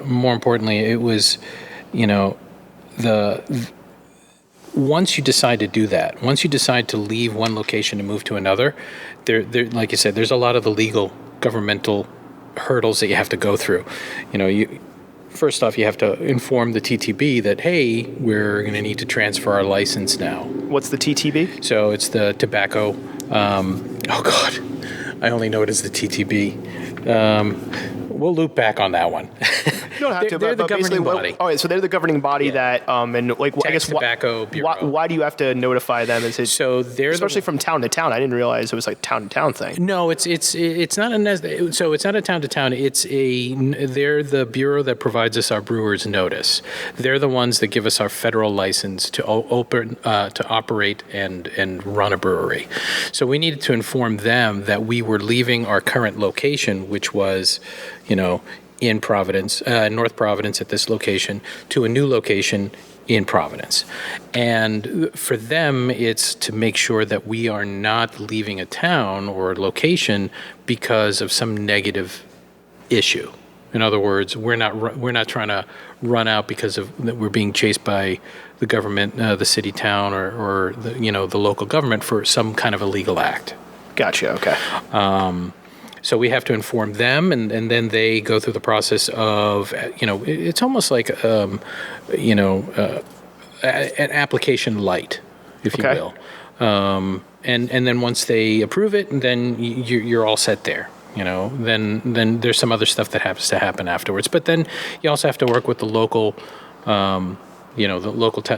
more importantly, it was, once you decide to do that, once you decide to leave one location and move to another, there, like you said, there's a lot of the legal, governmental hurdles that you have to go through. First off, you have to inform the TTB that, hey, we're going to need to transfer our license now. What's the TTB? So it's the tobacco. Oh God, I only know it as the TTB. We'll loop back on that one. You don't have to. They're the governing body. All right, so they're the governing body that, and like, I guess, Tobacco Bureau. why do you have to notify them? So they're especially from town to town. I didn't realize it was like town to town thing. No, it's not so it's not a town to town. They're the bureau that provides us our brewer's notice. They're the ones that give us our federal license to operate and run a brewery. So we needed to inform them that we were leaving our current location, which was, in Providence, North Providence at this location, to a new location in Providence. And for them, it's to make sure that we are not leaving a town or a location because of some negative issue. In other words, we're not trying to run out because we're being chased by the government, the city, town, or the local government for some kind of illegal act. Gotcha. Okay. So we have to inform them, and then they go through the process of, it's almost like, an application light, if you will. And then once they approve it, then you're all set there. Then there's some other stuff that has to happen afterwards. But then you also have to work with the local,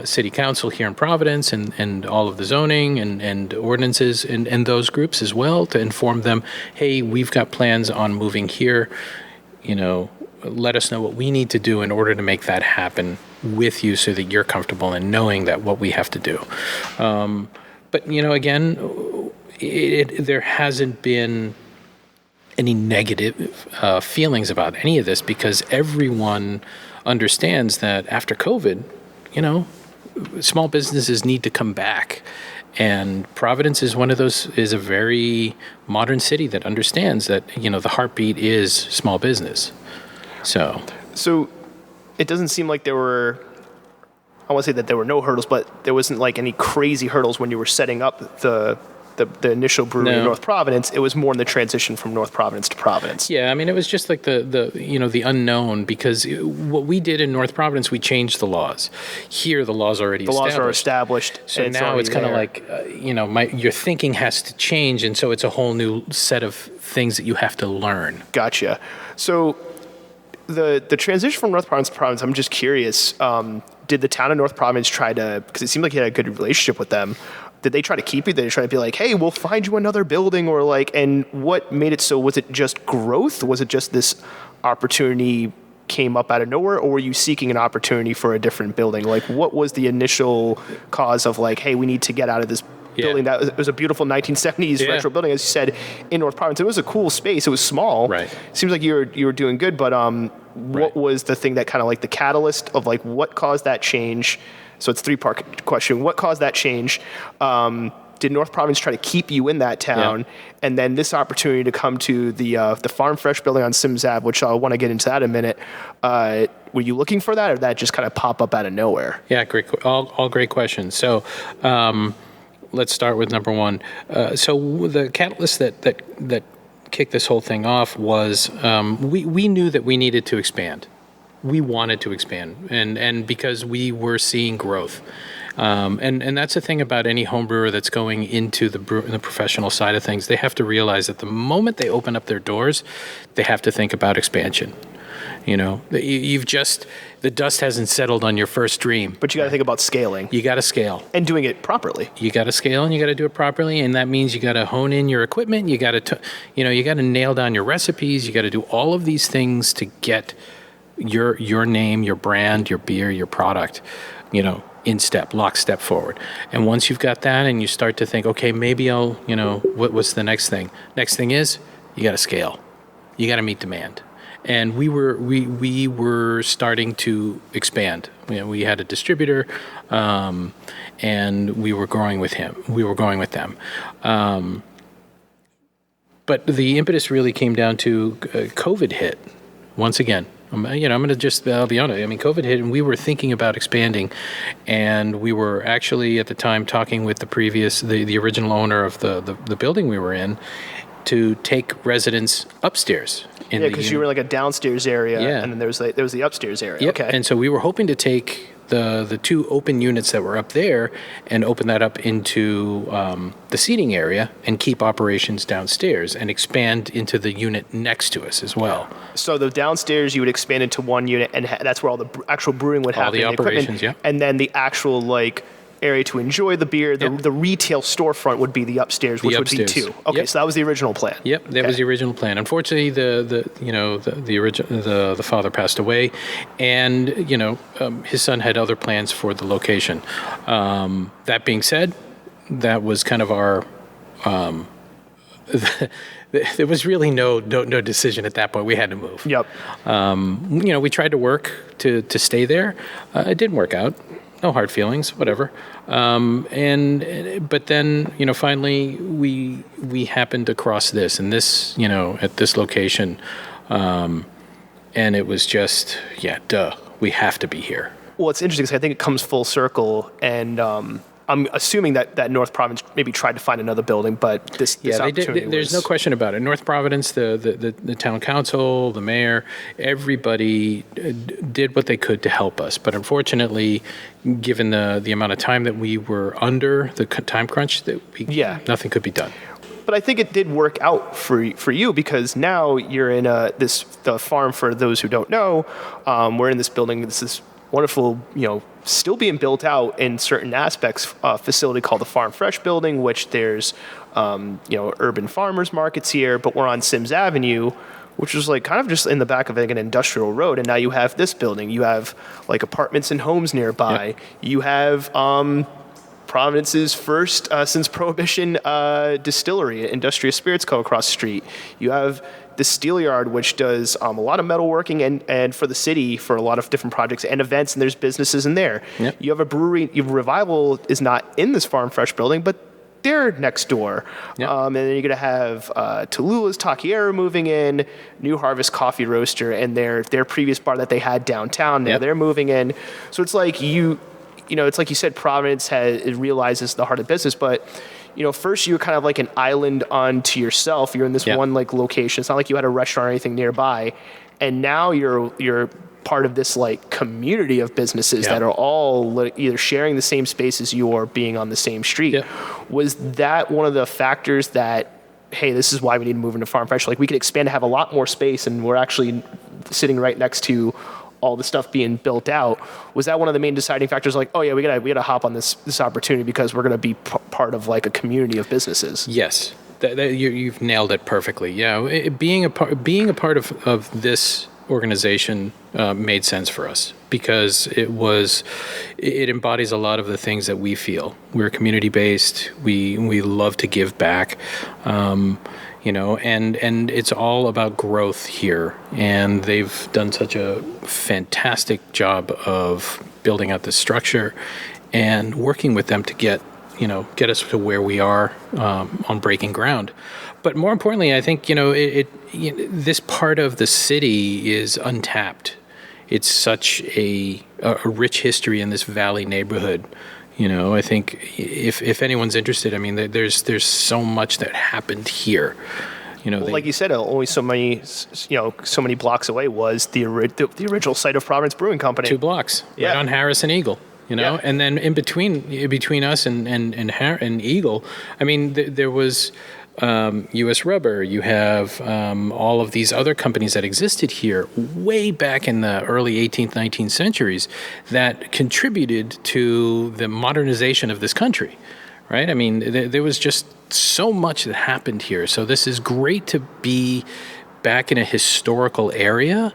city council here in Providence and all of the zoning and ordinances and those groups as well to inform them, hey, we've got plans on moving here. Let us know what we need to do in order to make that happen with you so that you're comfortable in knowing that what we have to do. But, again, there hasn't been any negative feelings about any of this because everyone understands that after COVID, small businesses need to come back. And Providence is is a very modern city that understands that, the heartbeat is small business. So it doesn't seem like I won't say that there were no hurdles, but there wasn't like any crazy hurdles when you were setting up the initial brewery in North Providence. It was more in the transition from North Providence to Providence. Yeah, I mean, it was just like the unknown, because what we did in North Providence, we changed the laws. Here, the laws are established. So now it's kind of like, your thinking has to change, and so it's a whole new set of things that you have to learn. Gotcha. So the transition from North Providence to Providence, I'm just curious, did the town of North Providence try to, because it seemed like you had a good relationship with them, did they try to keep you? Did they try to be like, hey, we'll find you another building, or like, and what made it so? Was it just growth? Was it just this opportunity came up out of nowhere, or were you seeking an opportunity for a different building? Like, what was the initial cause of like, hey, we need to get out of this building? That it was a beautiful 1970s retro building, as you said, in North Providence. It was a cool space. It was small. Right. Seems like you were doing good, but what was the thing that kind of like the catalyst of like what caused that change? So it's a 3-part question. What caused that change? Did North Providence try to keep you in that town? Yeah. And then this opportunity to come to the Farm Fresh building on Sims Ave, which I want to get into that in a minute. Were you looking for that, or did that just kind of pop up out of nowhere? Yeah, great. All great questions. So let's start with number one. So the catalyst that kicked this whole thing off was we knew that we needed to expand. We wanted to expand, and because we were seeing growth. And that's the thing about any home brewer that's going into the professional side of things. They have to realize that the moment they open up their doors, they have to think about expansion. The dust hasn't settled on your first dream. But you got to think about scaling. You got to scale. And doing it properly. You got to scale, and you got to do it properly, and that means you got to hone in your equipment. You got to, you got to nail down your recipes. You got to do all of these things to get your name, your brand, your beer, your product, lockstep forward. And once you've got that and you start to think, okay, maybe I'll, what's the next thing? Next thing is you got to scale. you got to meet demand. And we were starting to expand. We had a distributor, and we were growing with him. We were growing with them. But the impetus really came down to COVID hit once again. I'm going to just I'll be honest. I mean, COVID hit, and we were thinking about expanding, and we were actually at the time talking with the original owner of the building we were in, to take residents upstairs. Because you were like a downstairs area, Yeah. and then there was the upstairs area. Yep. Okay. And so we were hoping to take the two open units that were up there and open that up into the seating area and keep operations downstairs and expand into the unit next to us as well. So the downstairs you would expand into one unit, and that's where all the actual brewing would happen. All the operations, yeah. And then the actual area to enjoy the beer, the retail storefront would be the upstairs, which would be two. Okay, Yep. so that was the original plan. Yep, that was the original plan. Unfortunately, the father passed away, and his son had other plans for the location. That being said, that was kind of our. There was really no decision at that point. We had to move. Yep. We tried to work to stay there. It didn't work out. No hard feelings, whatever. But then, finally we happened across this, and this, at this location, and it was just, we have to be here. Well, it's interesting because I think it comes full circle, and I'm assuming that North Providence maybe tried to find another building, but this opportunity there's no question about it. North Providence, the town council, the mayor, everybody did what they could to help us. But unfortunately, given the amount of time that we were under, the time crunch, nothing could be done. But I think it did work out for you, because now you're in the farm. For those who don't know, we're in this building. This is wonderful, still being built out in certain aspects, facility called the Farm Fresh building, which there's, urban farmers markets here, but we're on Sims Avenue, which was kind of just in the back of an industrial road. And now you have this building, you have apartments and homes nearby. Yep. You have, Providence's first, since Prohibition, distillery, Industrious Spirits Co. across the street. You have the steel yard, which does a lot of metalworking and for the city for a lot of different projects and events, and there's businesses in there. Yep. You have a brewery. Revival is not in this Farm Fresh building, but they're next door. Yep. And then you're going to have Tallulah's Taquiera moving in, New Harvest Coffee Roaster, and their previous bar that they had downtown. Now they're moving in. So it's like it's like you said, Providence it realizes the heart of business, but first you were kind of like an island unto yourself. You're in this one location. It's not like you had a restaurant or anything nearby, and now you're part of this community of businesses that are all either sharing the same space as you or being on the same street. Yep. Was that one of the factors that, hey, this is why we need to move into Farm Fresh? We could expand to have a lot more space, and we're actually sitting right next to all the stuff being built out. Was that one of the main deciding factors? We gotta hop on this opportunity because we're gonna be part of a community of businesses. Yes, you've nailed it perfectly. Yeah, being a part of this organization made sense for us because it embodies a lot of the things that we feel. We're community based. We love to give back. And it's all about growth here. And they've done such a fantastic job of building out this structure and working with them to get us to where we are on breaking ground. But more importantly, I think, this part of the city is untapped. It's such a rich history in this Valley neighborhood. I think if anyone's interested, there's so much that happened here. Like you said, only so many blocks away was the original site of Providence Brewing Company. 2 blocks, right on Harris and Eagle. And then in between us and Eagle, there was U.S. Rubber. You have all of these other companies that existed here way back in the early 18th, 19th centuries that contributed to the modernization of this country, right? There was just so much that happened here. So this is great to be back in a historical area,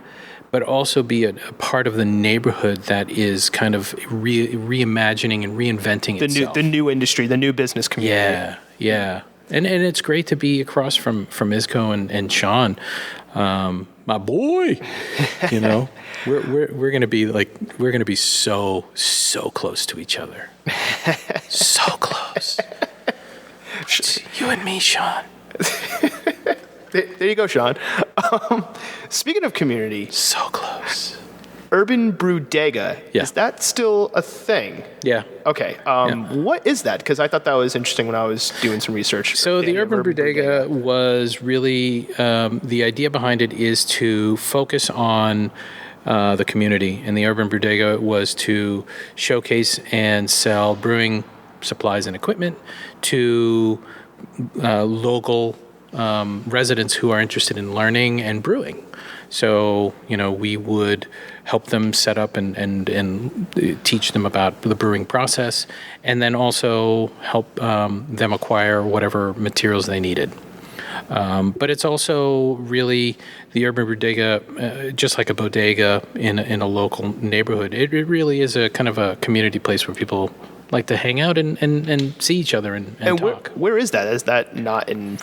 but also be a part of the neighborhood that is kind of reimagining and reinventing itself. The new industry, the new business community. Yeah. And it's great to be across from Isco and Sean, my boy. You know, we're gonna be so close to each other, so close. It's you and me, Sean. There you go, Sean. Speaking of community, So close. Urban Bodega, is that still a thing? Yeah. Okay. What is that? Because I thought that was interesting when I was doing some research. So the Urban Bodega was really, the idea behind it is to focus on the community. And the Urban Bodega was to showcase and sell brewing supplies and equipment to local residents who are interested in learning and brewing. So, you know, we would help them set up and teach them about the brewing process, and then also help them acquire whatever materials they needed. But it's also really the Urban Bodega, just like a bodega in a local neighborhood. It really is a kind of a community place where people like to hang out and see each other and talk. Where is that? Is that not in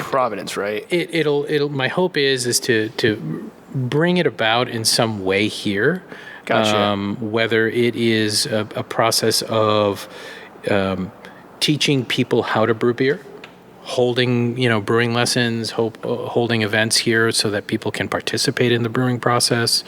Providence, right? It'll. My hope is to bring it about in some way here. Gotcha. Whether it is a process of teaching people how to brew beer, holding brewing lessons, holding events here so that people can participate in the brewing process.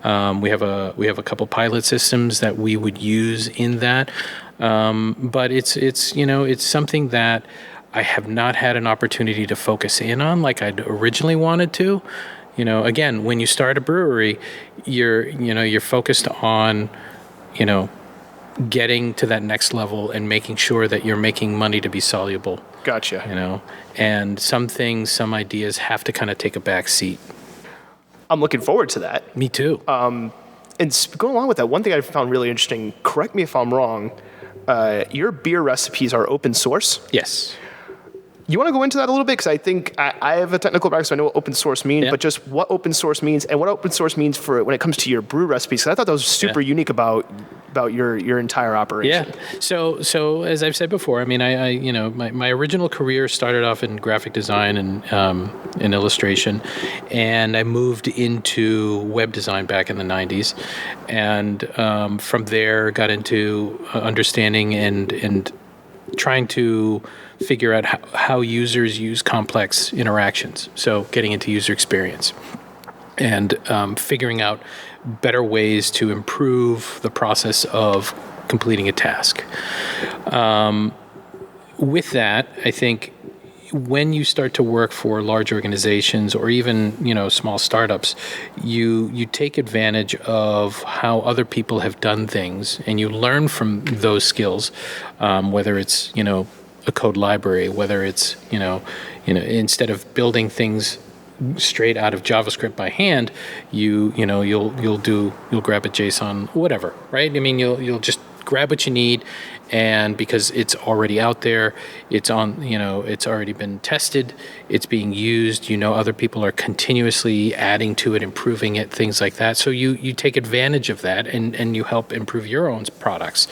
We have a couple pilot systems that we would use in that, but it's something that I have not had an opportunity to focus in on like I'd originally wanted to. You know, again, when you start a brewery, you're focused on, getting to that next level and making sure that you're making money to be soluble. Gotcha. And some things, some ideas have to kind of take a back seat. I'm looking forward to that. Me too. And going along with that, one thing I found really interesting, correct me if I'm wrong, your beer recipes are open source? Yes. You want to go into that a little bit? Because I think I have a technical background, so I know what open source means, but just what open source means and what open source means for when it comes to your brew recipes. So I thought that was super unique about your entire operation. Yeah. So as I've said before, I mean, my original career started off in graphic design and in illustration, and I moved into web design back in the 90s, and from there got into understanding and trying to figure out how users use complex interactions. So getting into user experience and figuring out better ways to improve the process of completing a task. With that, I think when you start to work for large organizations or even small startups, you take advantage of how other people have done things, and you learn from those skills, whether it's a code library, whether it's instead of building things straight out of JavaScript by hand, you'll grab a JSON, whatever, right? I mean, you'll just grab what you need, and because it's already out there, it's on, it's already been tested, it's being used, other people are continuously adding to it, improving it, things like that. So you take advantage of that and you help improve your own products.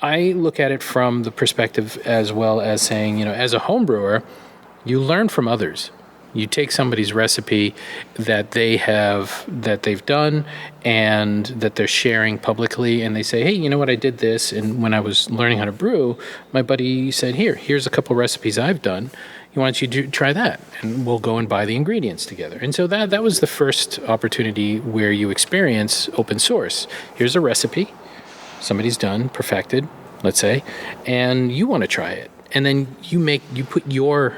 I look at it from the perspective as well as saying, as a home brewer, you learn from others. You take somebody's recipe that they've done and that they're sharing publicly, and they say, hey, you know what, I did this, and when I was learning how to brew, my buddy said, here's a couple recipes I've done. Why don't you try that? And we'll go and buy the ingredients together. And so that was the first opportunity where you experience open source. Here's a recipe somebody's done, perfected, let's say, and you want to try it. And then you put your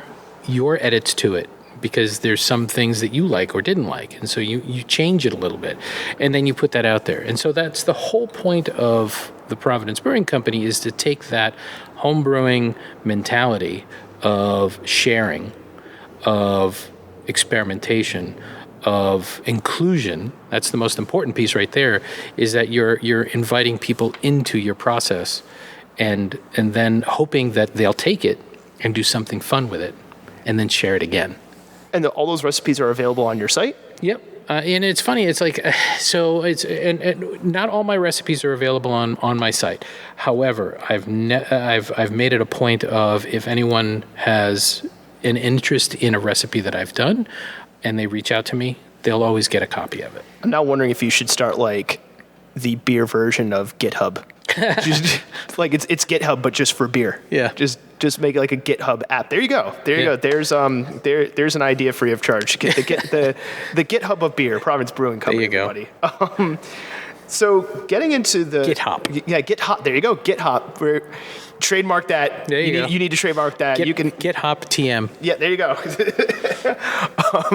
edits to it, because there's some things that you like or didn't like. And so you change it a little bit, and then you put that out there. And so that's the whole point of the Providence Brewing Company, is to take that home brewing mentality of sharing, of experimentation, of inclusion. That's the most important piece right there, is that you're inviting people into your process and then hoping that they'll take it and do something fun with it and then share it again. And all those recipes are available on your site? Yep. And it's funny. It's like, so it's, and not all my recipes are available on my site. However, I've made it a point of, if anyone has an interest in a recipe that I've done and they reach out to me, they'll always get a copy of it. I'm now wondering if you should start like the beer version of GitHub. Just, like it's GitHub, but just for beer. Yeah. Just make it like a GitHub app. There you go. There you go. There's an idea free of charge. Get the GitHub of beer, Providence Brewing Company. There you go. So getting into the GitHub. Yeah, GitHub. There you go. GitHub. We're trademark that. There you go. You need to trademark that. You can GitHub TM. Yeah, there you go.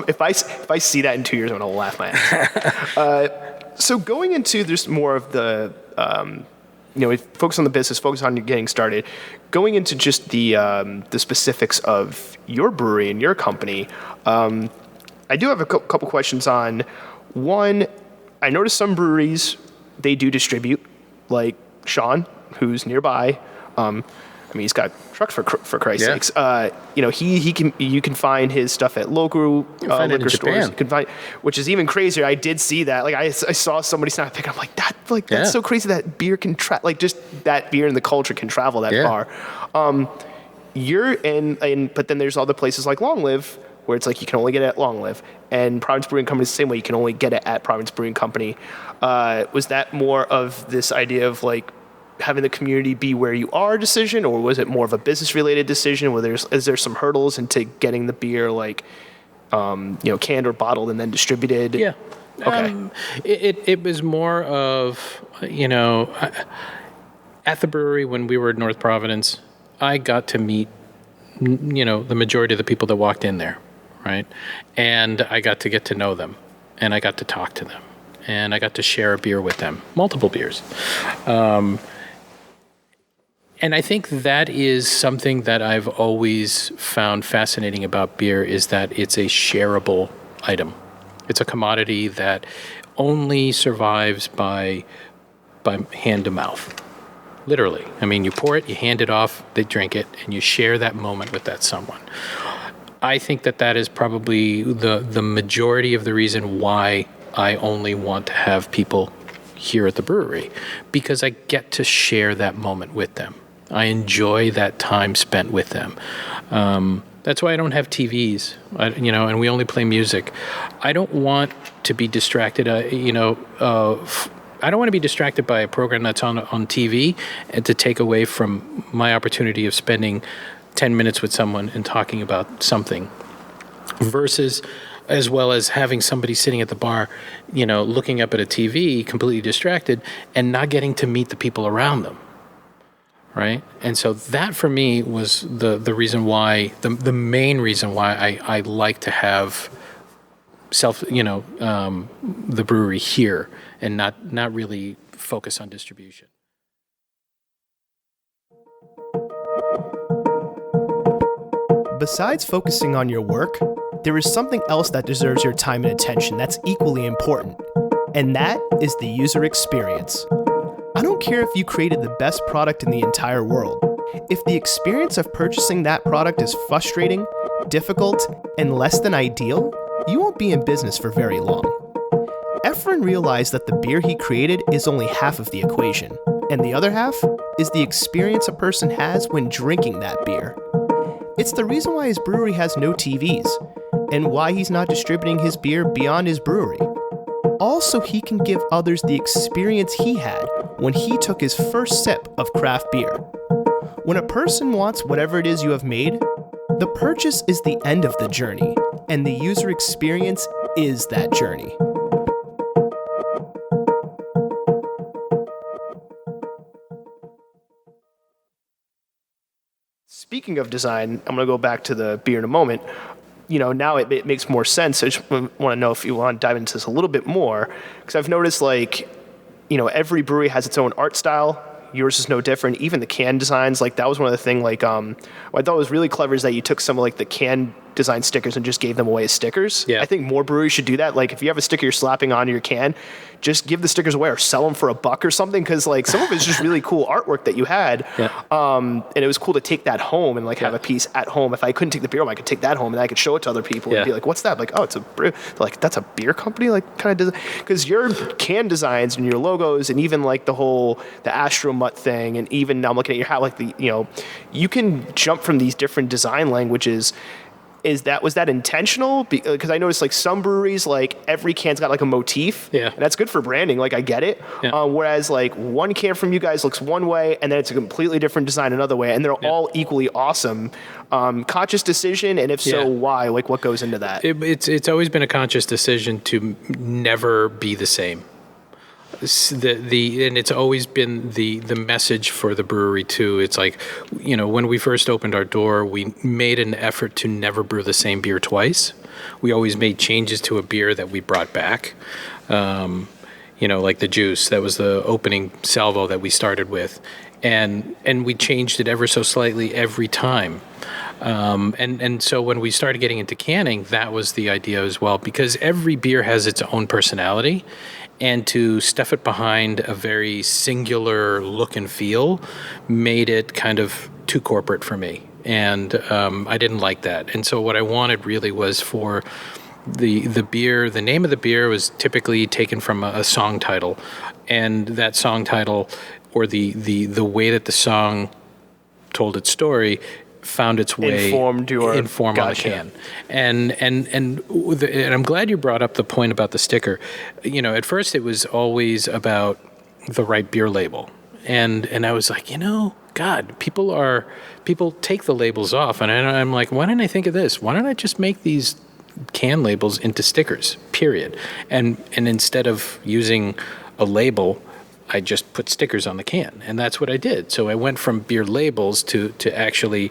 If I see that in 2 years, I'm gonna laugh my ass. So going into this more of the focus on the business, focus on getting started. Going into just the specifics of your brewery and your company, I do have a couple questions on. One, I noticed some breweries, they do distribute, like Sean, who's nearby. He's got trucks for Christ's sakes. You can find his stuff at local liquor stores. You can find, which is even crazier. I did see that. Like I saw somebody snap a picture. I'm like, that's so crazy that beer can just that beer and the culture can travel that far. But then there's other places like Long Live where it's like you can only get it at Long Live, and Providence Brewing Company is the same way. You can only get it at Providence Brewing Company. Was that more of this idea of like having the community be where you are decision, or was it more of a business related decision where is there some hurdles into getting the beer like canned or bottled and then distributed? Yeah. Okay. It was more of, at the brewery when we were at North Providence, I got to meet the majority of the people that walked in there, right? And I got to get to know them, and I got to talk to them, and I got to share a beer with them, multiple beers. And I think that is something that I've always found fascinating about beer, is that it's a shareable item. It's a commodity that only survives by hand to mouth. Literally. I mean, you pour it, you hand it off, they drink it, and you share that moment with that someone. I think that is probably the majority of the reason why I only want to have people here at the brewery, because I get to share that moment with them. I enjoy that time spent with them. That's why I don't have TVs, and we only play music. I don't want to be distracted, I don't want to be distracted by a program that's on TV and to take away from my opportunity of spending 10 minutes with someone and talking about something, versus as well as having somebody sitting at the bar, looking up at a TV, completely distracted, and not getting to meet the people around them. Right? And so that for me was the reason why, the main reason why I like to have the brewery here and not really focus on distribution. Besides focusing on your work, there is something else that deserves your time and attention that's equally important, and that is the user experience. I don't care if you created the best product in the entire world. If the experience of purchasing that product is frustrating, difficult, and less than ideal, you won't be in business for very long. Efren realized that the beer he created is only half of the equation, and the other half is the experience a person has when drinking that beer. It's the reason why his brewery has no TVs, and why he's not distributing his beer beyond his brewery. Also, he can give others the experience he had when he took his first sip of craft beer. When a person wants whatever it is you have made, the purchase is the end of the journey, and the user experience is that journey. Speaking of design, I'm going to go back to the beer in a moment. Now it makes more sense. I just want to know if you want to dive into this a little bit more, because I've noticed every brewery has its own art style. Yours is no different. Even the can designs, that was one of the things. What I thought was really clever is that you took some of the can design stickers and just gave them away as stickers. Yeah. I think more breweries should do that. Like if you have a sticker you're slapping onto your can, just give the stickers away or sell them for $1 or something. Cause like some of it's just really cool artwork that you had. Yeah. And it was cool to take that home and like have a piece at home. If I couldn't take the beer home, I could take that home and I could show it to other people and be like, what's that? Like, oh, it's a brew. Like, that's a beer company? Like kind of, cause your can designs and your logos and even like the Astromut thing. And even now I'm looking at your hat, like you can jump from these different design languages. Was that intentional? Because I noticed like some breweries, like every can's got like a motif. Yeah. And that's good for branding. Like I get it. Yeah. Whereas like one can from you guys looks one way and then it's a completely different design another way. And they're all equally awesome. Conscious decision. And if so, why? Like what goes into that? It's always been a conscious decision to never be the same. And it's always been the message for the brewery too. It's like, when we first opened our door, we made an effort to never brew the same beer twice. We always made changes to a beer that we brought back. Like the juice, that was the opening salvo that we started with. And we changed it ever so slightly every time. And so when we started getting into canning, that was the idea as well, because every beer has its own personality. And to stuff it behind a very singular look and feel made it kind of too corporate for me. And I didn't like that. And so what I wanted really was for the beer, the name of the beer was typically taken from a song title. And that song title, or the way that the song told its story, found its way inform on the can. And I'm glad you brought up the point about the sticker. At first it was always about the right beer label. And I was like, God, people take the labels off. And I'm like, why didn't I think of this? Why don't I just make these can labels into stickers, period? And instead of using a label, I just put stickers on the can, and that's what I did. So I went from beer labels to actually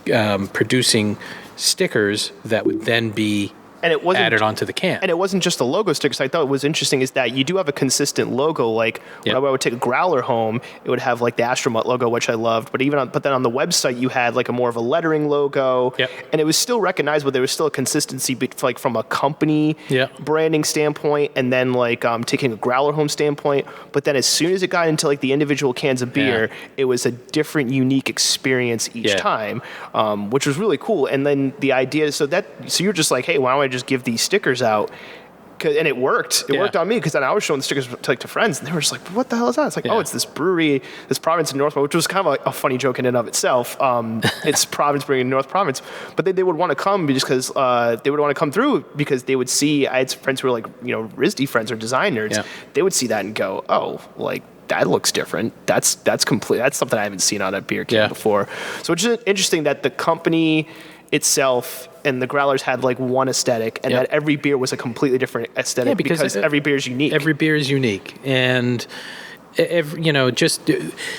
producing stickers that would then be added onto the can. And it wasn't just the logo stickers. I thought it was interesting is that you do have a consistent logo. Like when I would take a growler home, it would have like the Astromut logo, which I loved. But but then on the website, you had like a more of a lettering logo. Yep. And it was still recognizable. There was still a consistency, like from a company branding standpoint, and then like taking a growler home standpoint. But then as soon as it got into like the individual cans of beer, it was a different, unique experience each time, which was really cool. And then the idea, so you're just like, hey, why don't I just give these stickers out? And it worked. It worked on me, because then I was showing the stickers to friends, and they were just like, "What the hell is that?" It's like, "Oh, it's this brewery, this Providence in North Providence," which was kind of a funny joke in and of itself. It's Providence Brewing in North Providence, but they would want to come just because they would want to come through, because they would see. I had some friends who were like, RISD friends or design nerds. They would see that and go, "Oh, like that looks different. That's complete. That's something I haven't seen on a beer can before." So it's just interesting that the company itself and the growlers had like one aesthetic, and that every beer was a completely different aesthetic, because every beer is unique. Every beer is unique. And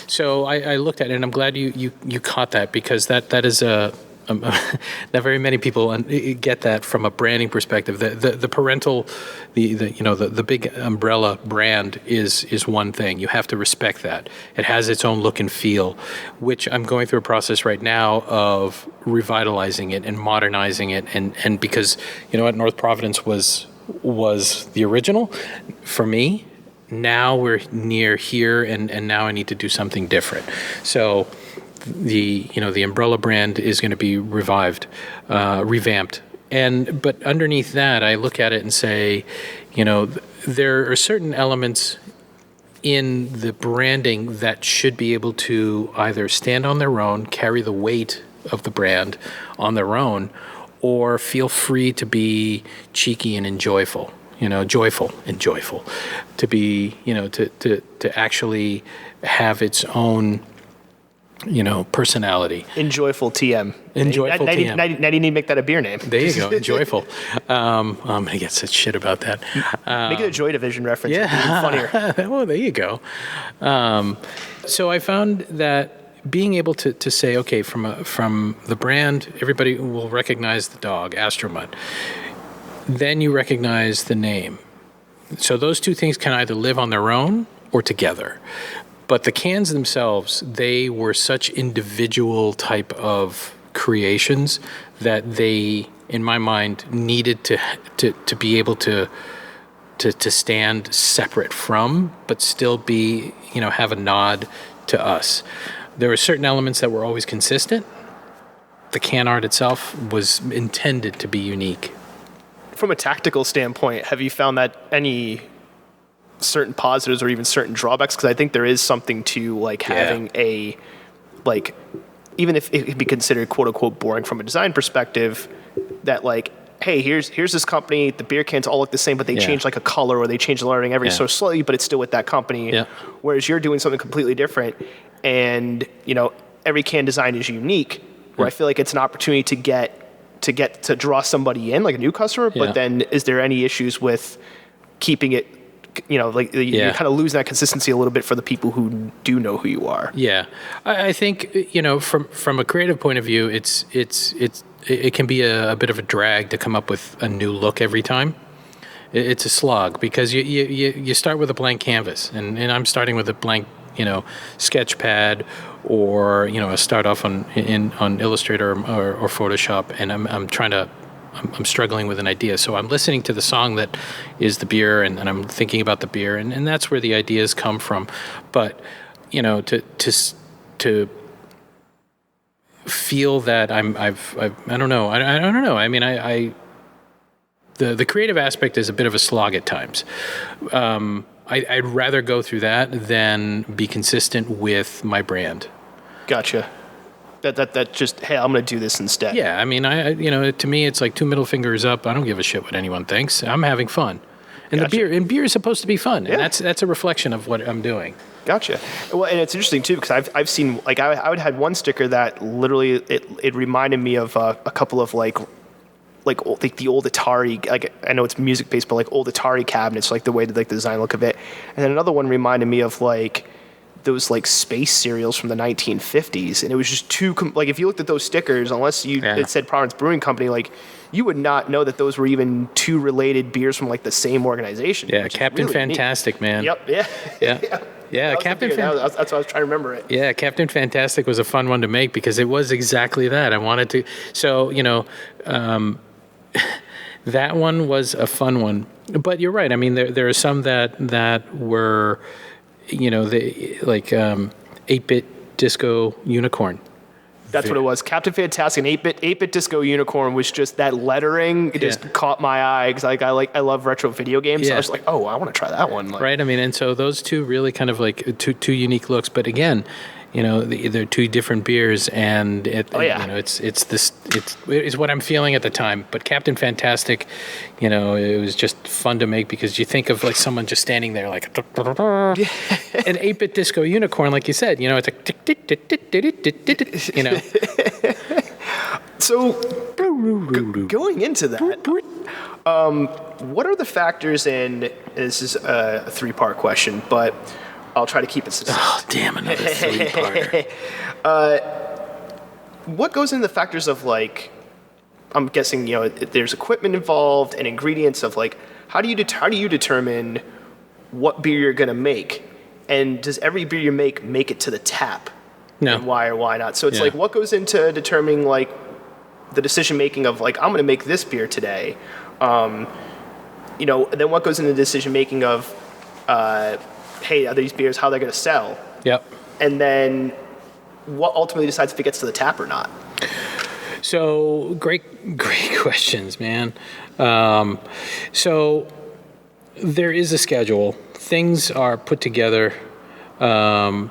so I looked at it, and I'm glad you caught that, because that is not very many people get that from a branding perspective. The parental, the big umbrella brand is one thing. You have to respect that. It has its own look and feel, which I'm going through a process right now of revitalizing it and modernizing it. And because North Providence was the original for me. Now we're near here, and now I need to do something different. So the umbrella brand is going to be revamped. But underneath that, I look at it and say, there are certain elements in the branding that should be able to either stand on their own, carry the weight of the brand on their own, or feel free to be cheeky and enjoyful. Joyful to be, to actually have its own, personality. Enjoyful TM. Enjoyful TM. Now you need to make that a beer name. There you go. Enjoyful. I'm going to get such shit about that. Make it a Joy Division reference. Yeah. It'd be funnier. Well, there you go. So I found that being able to say, okay, from the brand, everybody will recognize the dog, Astromut. Then you recognize the name. So those two things can either live on their own or together. But the cans themselves, they were such individual type of creations that they in my mind, needed to be able to stand separate from, but still be, have a nod to us. There were certain elements that were always consistent. The can art itself was intended to be unique. From a tactical standpoint, have you found that any certain positives or even certain drawbacks? Because I think there is something to like having a, like, even if it could be considered quote unquote boring from a design perspective, that like, hey, here's this company, the beer cans all look the same, but they change like a color or they change the lettering every so slightly, but it's still with that company. Yeah. Whereas you're doing something completely different, and every can design is unique. Where I feel like it's an opportunity to draw somebody in, like a new customer. But then, is there any issues with keeping it? You kind of lose that consistency a little bit for the people who do know who you are. Yeah, I think from a creative point of view, it can be a bit of a drag to come up with a new look every time. It's a slog because you start with a blank canvas, and I'm starting with a blank sketch pad, or I start off on Illustrator or Photoshop, and I'm struggling with an idea. So I'm listening to the song that is the beer, and I'm thinking about the beer, and that's where the ideas come from. But to feel that I don't know. I don't know. I mean, the creative aspect is a bit of a slog at times. I'd rather go through that than be consistent with my brand. Gotcha. That just, hey, I'm going to do this instead. Yeah, I mean, to me, it's like 2 middle fingers up. I don't give a shit what anyone thinks. I'm having fun, and beer is supposed to be fun, and that's a reflection of what I'm doing. Gotcha. Well, and it's interesting too because I've seen, like, I would had one sticker that literally it reminded me of a couple of like the old Atari, like, I know it's music based, but like old Atari cabinets, like the way the design look of it. And then another one reminded me of like those like space cereals from the 1950s, and it was just too like, if you looked at those stickers, unless it said Providence Brewing Company, like you would not know that those were even two related beers from like the same organization. Yeah, Captain really Fantastic, neat. Man. Yep. Yeah. Yeah, Captain Fantastic. That's why I was trying to remember it. Yeah, Captain Fantastic was a fun one to make because it was exactly that. I wanted to. So that one was a fun one. But you're right. I mean, there are some that were, like 8-bit Disco Unicorn. That's what it was. Captain Fantastic and 8-bit Disco Unicorn was just that lettering. It just caught my eye because I love retro video games. Yeah. So I was like, oh, I want to try that one. Right. I mean, and so those two really kind of like two unique looks. But again, they're two different beers, and it's what I'm feeling at the time. But Captain Fantastic, it was just fun to make because you think of like someone just standing there like an 8-bit Disco Unicorn, like you said, it's like So going into that, what are the factors in? This is a 3-part question, but I'll try to keep it succinct. Oh, damn, another 3-parter. What goes into the factors of, like, I'm guessing, there's equipment involved and ingredients of, like, how do you determine what beer you're going to make? And does every beer you make it to the tap? No. And why or why not? So it's like, what goes into determining, like, the decision-making of, like, I'm going to make this beer today? Then what goes into the decision-making of, hey, are these beers, how they're going to sell? Yep. And then what ultimately decides if it gets to the tap or not? So great questions, man. So there is a schedule. Things are put together in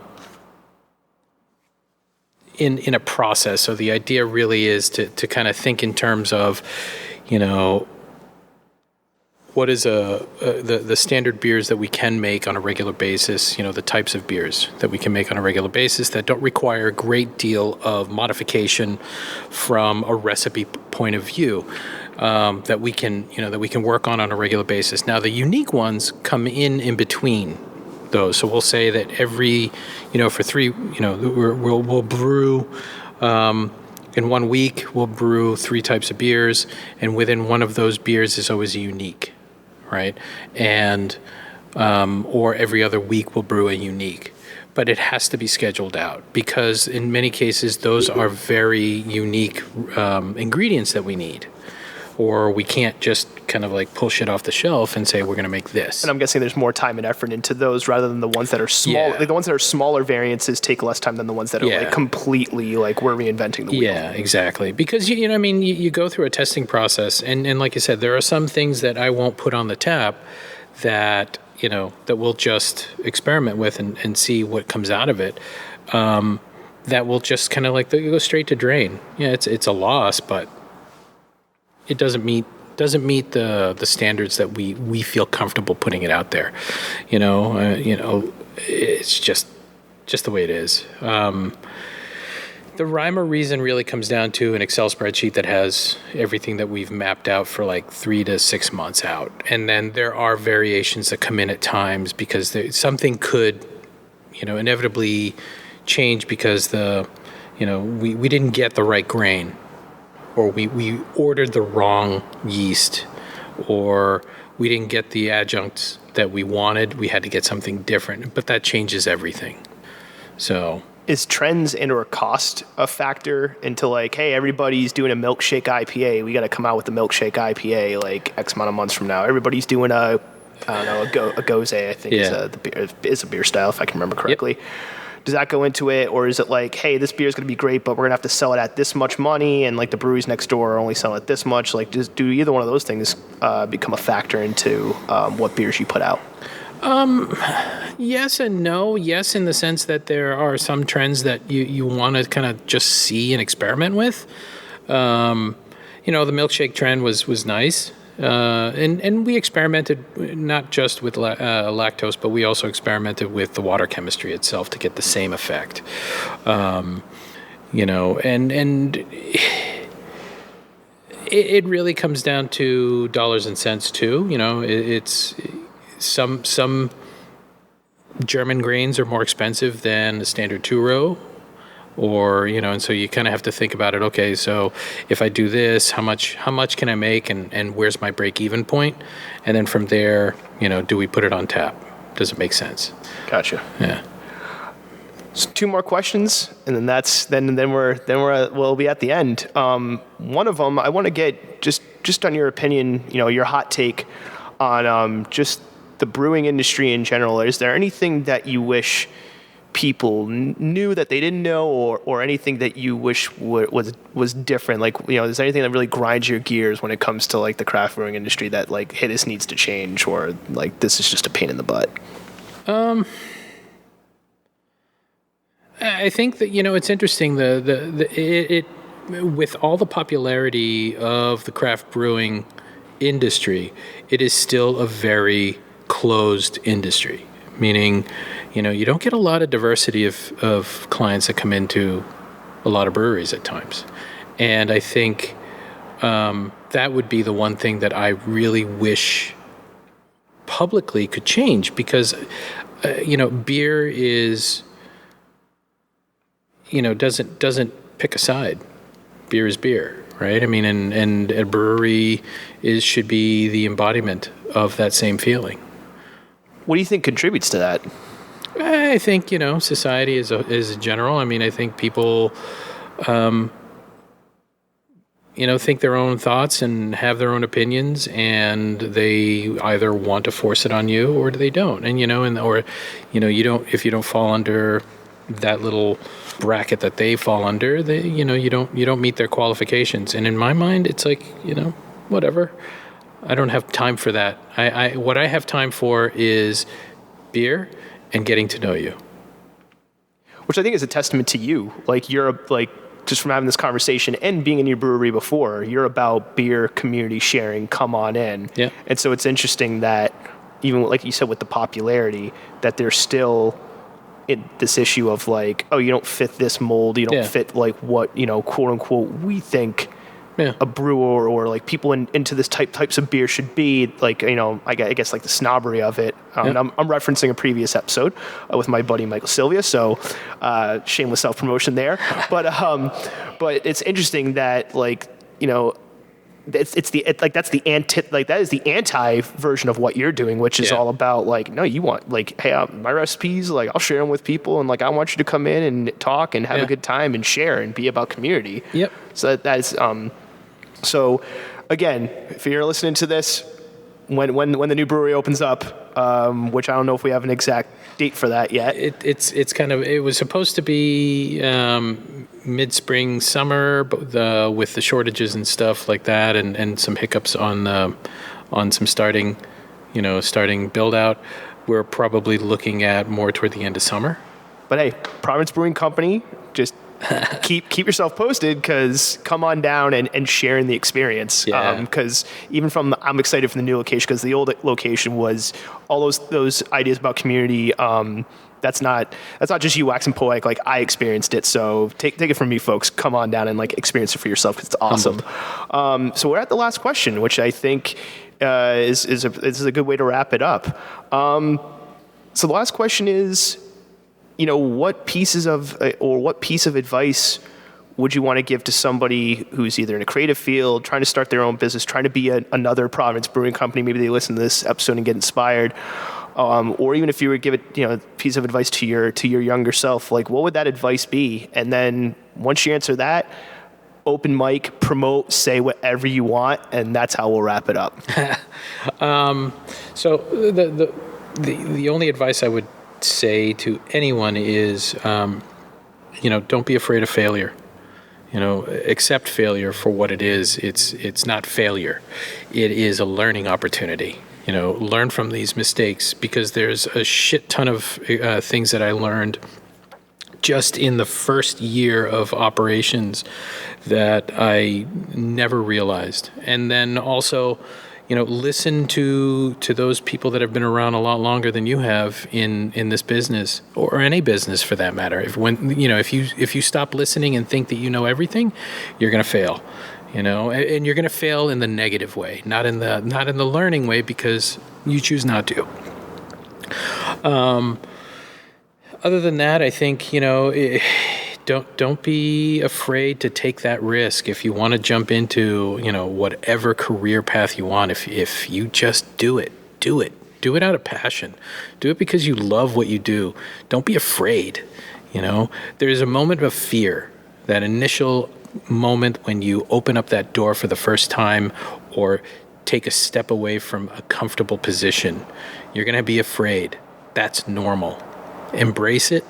a process. So the idea really is to kind of think in terms of, what is the standard beers that we can make on a regular basis, the types of beers that we can make on a regular basis that don't require a great deal of modification from a recipe point of view, that we can work on a regular basis. Now, the unique ones come in between those. So we'll say that every, for 3, we'll brew, in 1 week, we'll brew 3 types of beers, and within one of those beers is always a unique. Right, and or every other week we'll brew a unique, but it has to be scheduled out because in many cases those are very unique ingredients that we need. or we can't just kind of like pull shit off the shelf and say we're going to make this. And I'm guessing there's more time and effort into those rather than the ones that are small. Yeah. Like the ones that are smaller variances take less time than the ones that are like completely like we're reinventing the wheel. Yeah, exactly. Because you know, I mean, you go through a testing process, and like I said, there are some things that I won't put on the tap that you know that we'll just experiment with and see what comes out of it. That will just kind of like go straight to drain. Yeah, it's a loss, but it doesn't meet the standards that we feel comfortable putting it out there. You know, it's just the way it is. The rhyme or reason really comes down to an Excel spreadsheet that has everything that we've mapped out for like 3 to 6 months out. And then there are variations that come in at times because something could, you know, inevitably change because we didn't get the right grain, or we ordered the wrong yeast, or we didn't get the adjuncts that we wanted. We had to get something different, but that changes everything. So is trends and/or cost a factor into like, hey, everybody's doing a milkshake IPA. We got to come out with a milkshake IPA like X amount of months from now. Everybody's doing a Gose, I think is a beer style, if I can remember correctly. Yep. Does that go into it, or is it like, hey, this beer is going to be great, but we're going to have to sell it at this much money, and like the breweries next door are only selling it this much? Like, do either one of those things become a factor into what beers you put out? Yes and no. Yes, in the sense that there are some trends that you want to kind of just see and experiment with. The milkshake trend was nice. And we experimented not just with lactose, but we also experimented with the water chemistry itself to get the same effect. And it really comes down to dollars and cents too. You know, it's some German grains are more expensive than the standard 2-row. Or, you know, and so you kind of have to think about it. Okay, so if I do this, how much can I make, and where's my break-even point? And then from there, you know, do we put it on tap? Does it make sense? Gotcha. Yeah. So 2 more questions, and then we'll be at the end. One of them I want to get just on your opinion, you know, your hot take on just the brewing industry in general. Is there anything that you wish people knew that they didn't know, or anything that you wish was different? Like, you know, is there anything that really grinds your gears when it comes to like the craft brewing industry that like, hey, this needs to change, or like this is just a pain in the butt? I think that, you know, it's interesting it with all the popularity of the craft brewing industry, it is still a very closed industry, meaning, you know, you don't get a lot of diversity of clients that come into a lot of breweries at times. And I think that would be the one thing that I really wish publicly could change, because, beer is, you know, doesn't pick a side. Beer is beer, right? I mean, and a brewery should be the embodiment of that same feeling. What do you think contributes to that? I think, you know, society is general. I mean, I think people, think their own thoughts and have their own opinions, and they either want to force it on you or they don't. And, you don't, if you don't fall under that little bracket that they fall under, you don't meet their qualifications. And in my mind, it's like, you know, whatever. I don't have time for that. What I have time for is beer and getting to know you. Which I think is a testament to you. Like, you're just from having this conversation and being in your brewery before, you're about beer, community sharing, come on in. Yeah. And so it's interesting that even like you said with the popularity, that there's still this issue of like, oh, you don't fit this mold, you don't fit like what, you know, quote unquote, we think a brewer or like people into this types of beer should be. Like, you know, I guess like the snobbery of it. And I'm referencing a previous episode with my buddy Michael Sylvia, so shameless self-promotion there. But it's interesting that, like, you know, that is the anti version of what you're doing, which is all about like, no, you want like, hey, my recipes, like I'll share them with people, and like I want you to come in and talk and have a good time and share and be about community. Yep. So that is so again, if you're listening to this, when the new brewery opens up, which I don't know if we have an exact date for that yet. It was supposed to be mid-spring, summer, but with the shortages and stuff like that, and some hiccups on some starting build out, we're probably looking at more toward the end of summer. But hey, Providence Brewing Company, just keep yourself posted, because come on down and share in the experience. Yeah. Because I'm excited for the new location, because the old location was all those ideas about community. That's not just you waxing poetic. Like, I experienced it. So take it from me, folks. Come on down and experience it for yourself, because it's awesome. So we're at the last question, which I think is a good way to wrap it up. So the last question is, what piece of advice would you want to give to somebody who's either in a creative field, trying to start their own business, trying to be another Providence Brewing Company? Maybe they listen to this episode and get inspired. Or even if you were to give it, a piece of advice to your younger self, what would that advice be? And then once you answer that, open mic, promote, say whatever you want, and that's how we'll wrap it up. So the only advice I would say to anyone is, don't be afraid of failure. Accept failure for what it is. It's not failure. It is a learning opportunity. Learn from these mistakes, because there's a shit ton of things that I learned just in the first year of operations that I never realized. And then also, listen to those people that have been around a lot longer than you have in this business, or any business for that matter. If you stop listening and think that you know everything, you're going to fail. And you're going to fail in the negative way, not in the learning way, because you choose not to. Other than that, I think, don't be afraid to take that risk. If you want to jump into, whatever career path you want, if you just do it out of passion. Do it because you love what you do. Don't be afraid. There's a moment of fear, that initial moment when you open up that door for the first time, or take a step away from a comfortable position. You're going to be afraid. That's normal. Embrace it,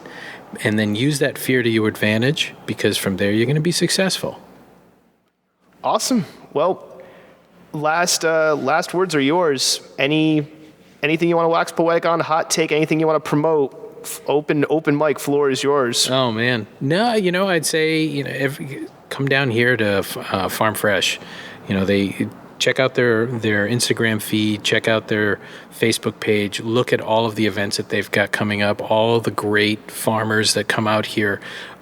and then use that fear to your advantage, because from there you're going to be successful. Awesome. Well, last words are yours. Anything you want to wax poetic on, hot take, anything you want to promote? Open mic, floor is yours. Oh man, no, I'd say come down here to Farm Fresh. They check out their Instagram feed, check out their Facebook page, look at all of the events that they've got coming up, all the great farmers that come out here,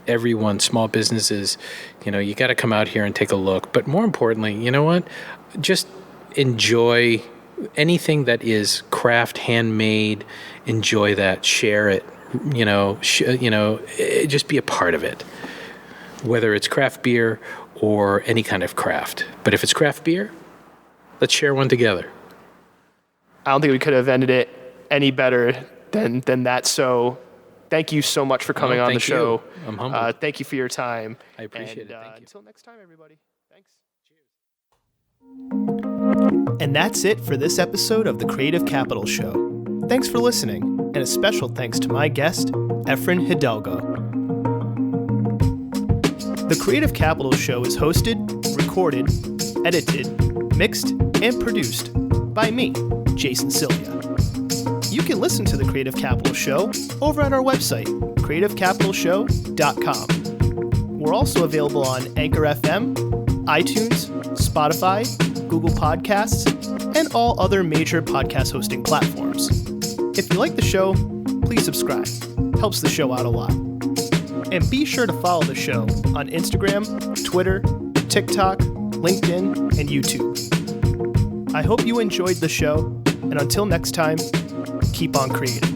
everyone, small businesses. You got to come out here and take a look. But more importantly, you know what? Just enjoy anything that is craft, handmade. Enjoy that, share it. Just be a part of it. Whether it's craft beer or any kind of craft. But if it's craft beer, let's share one together. I don't think we could have ended it any better than that. So thank you so much for coming on the show. I'm humbled. Thank you for your time. I appreciate it. Thank you. Until next time, everybody. Thanks. Cheers. And that's it for this episode of the Creative Capital Show. Thanks for listening, and a special thanks to my guest, Efren Hidalgo. The Creative Capital Show is hosted, recorded, edited, mixed, and produced by me, Jason Sylvia. You can listen to The Creative Capital Show over at our website, creativecapitalshow.com. We're also available on Anchor FM, iTunes, Spotify, Google Podcasts, and all other major podcast hosting platforms. If you like the show, please subscribe. Helps the show out a lot. And be sure to follow the show on Instagram, Twitter, TikTok, LinkedIn, and YouTube. I hope you enjoyed the show, and until next time, keep on creating.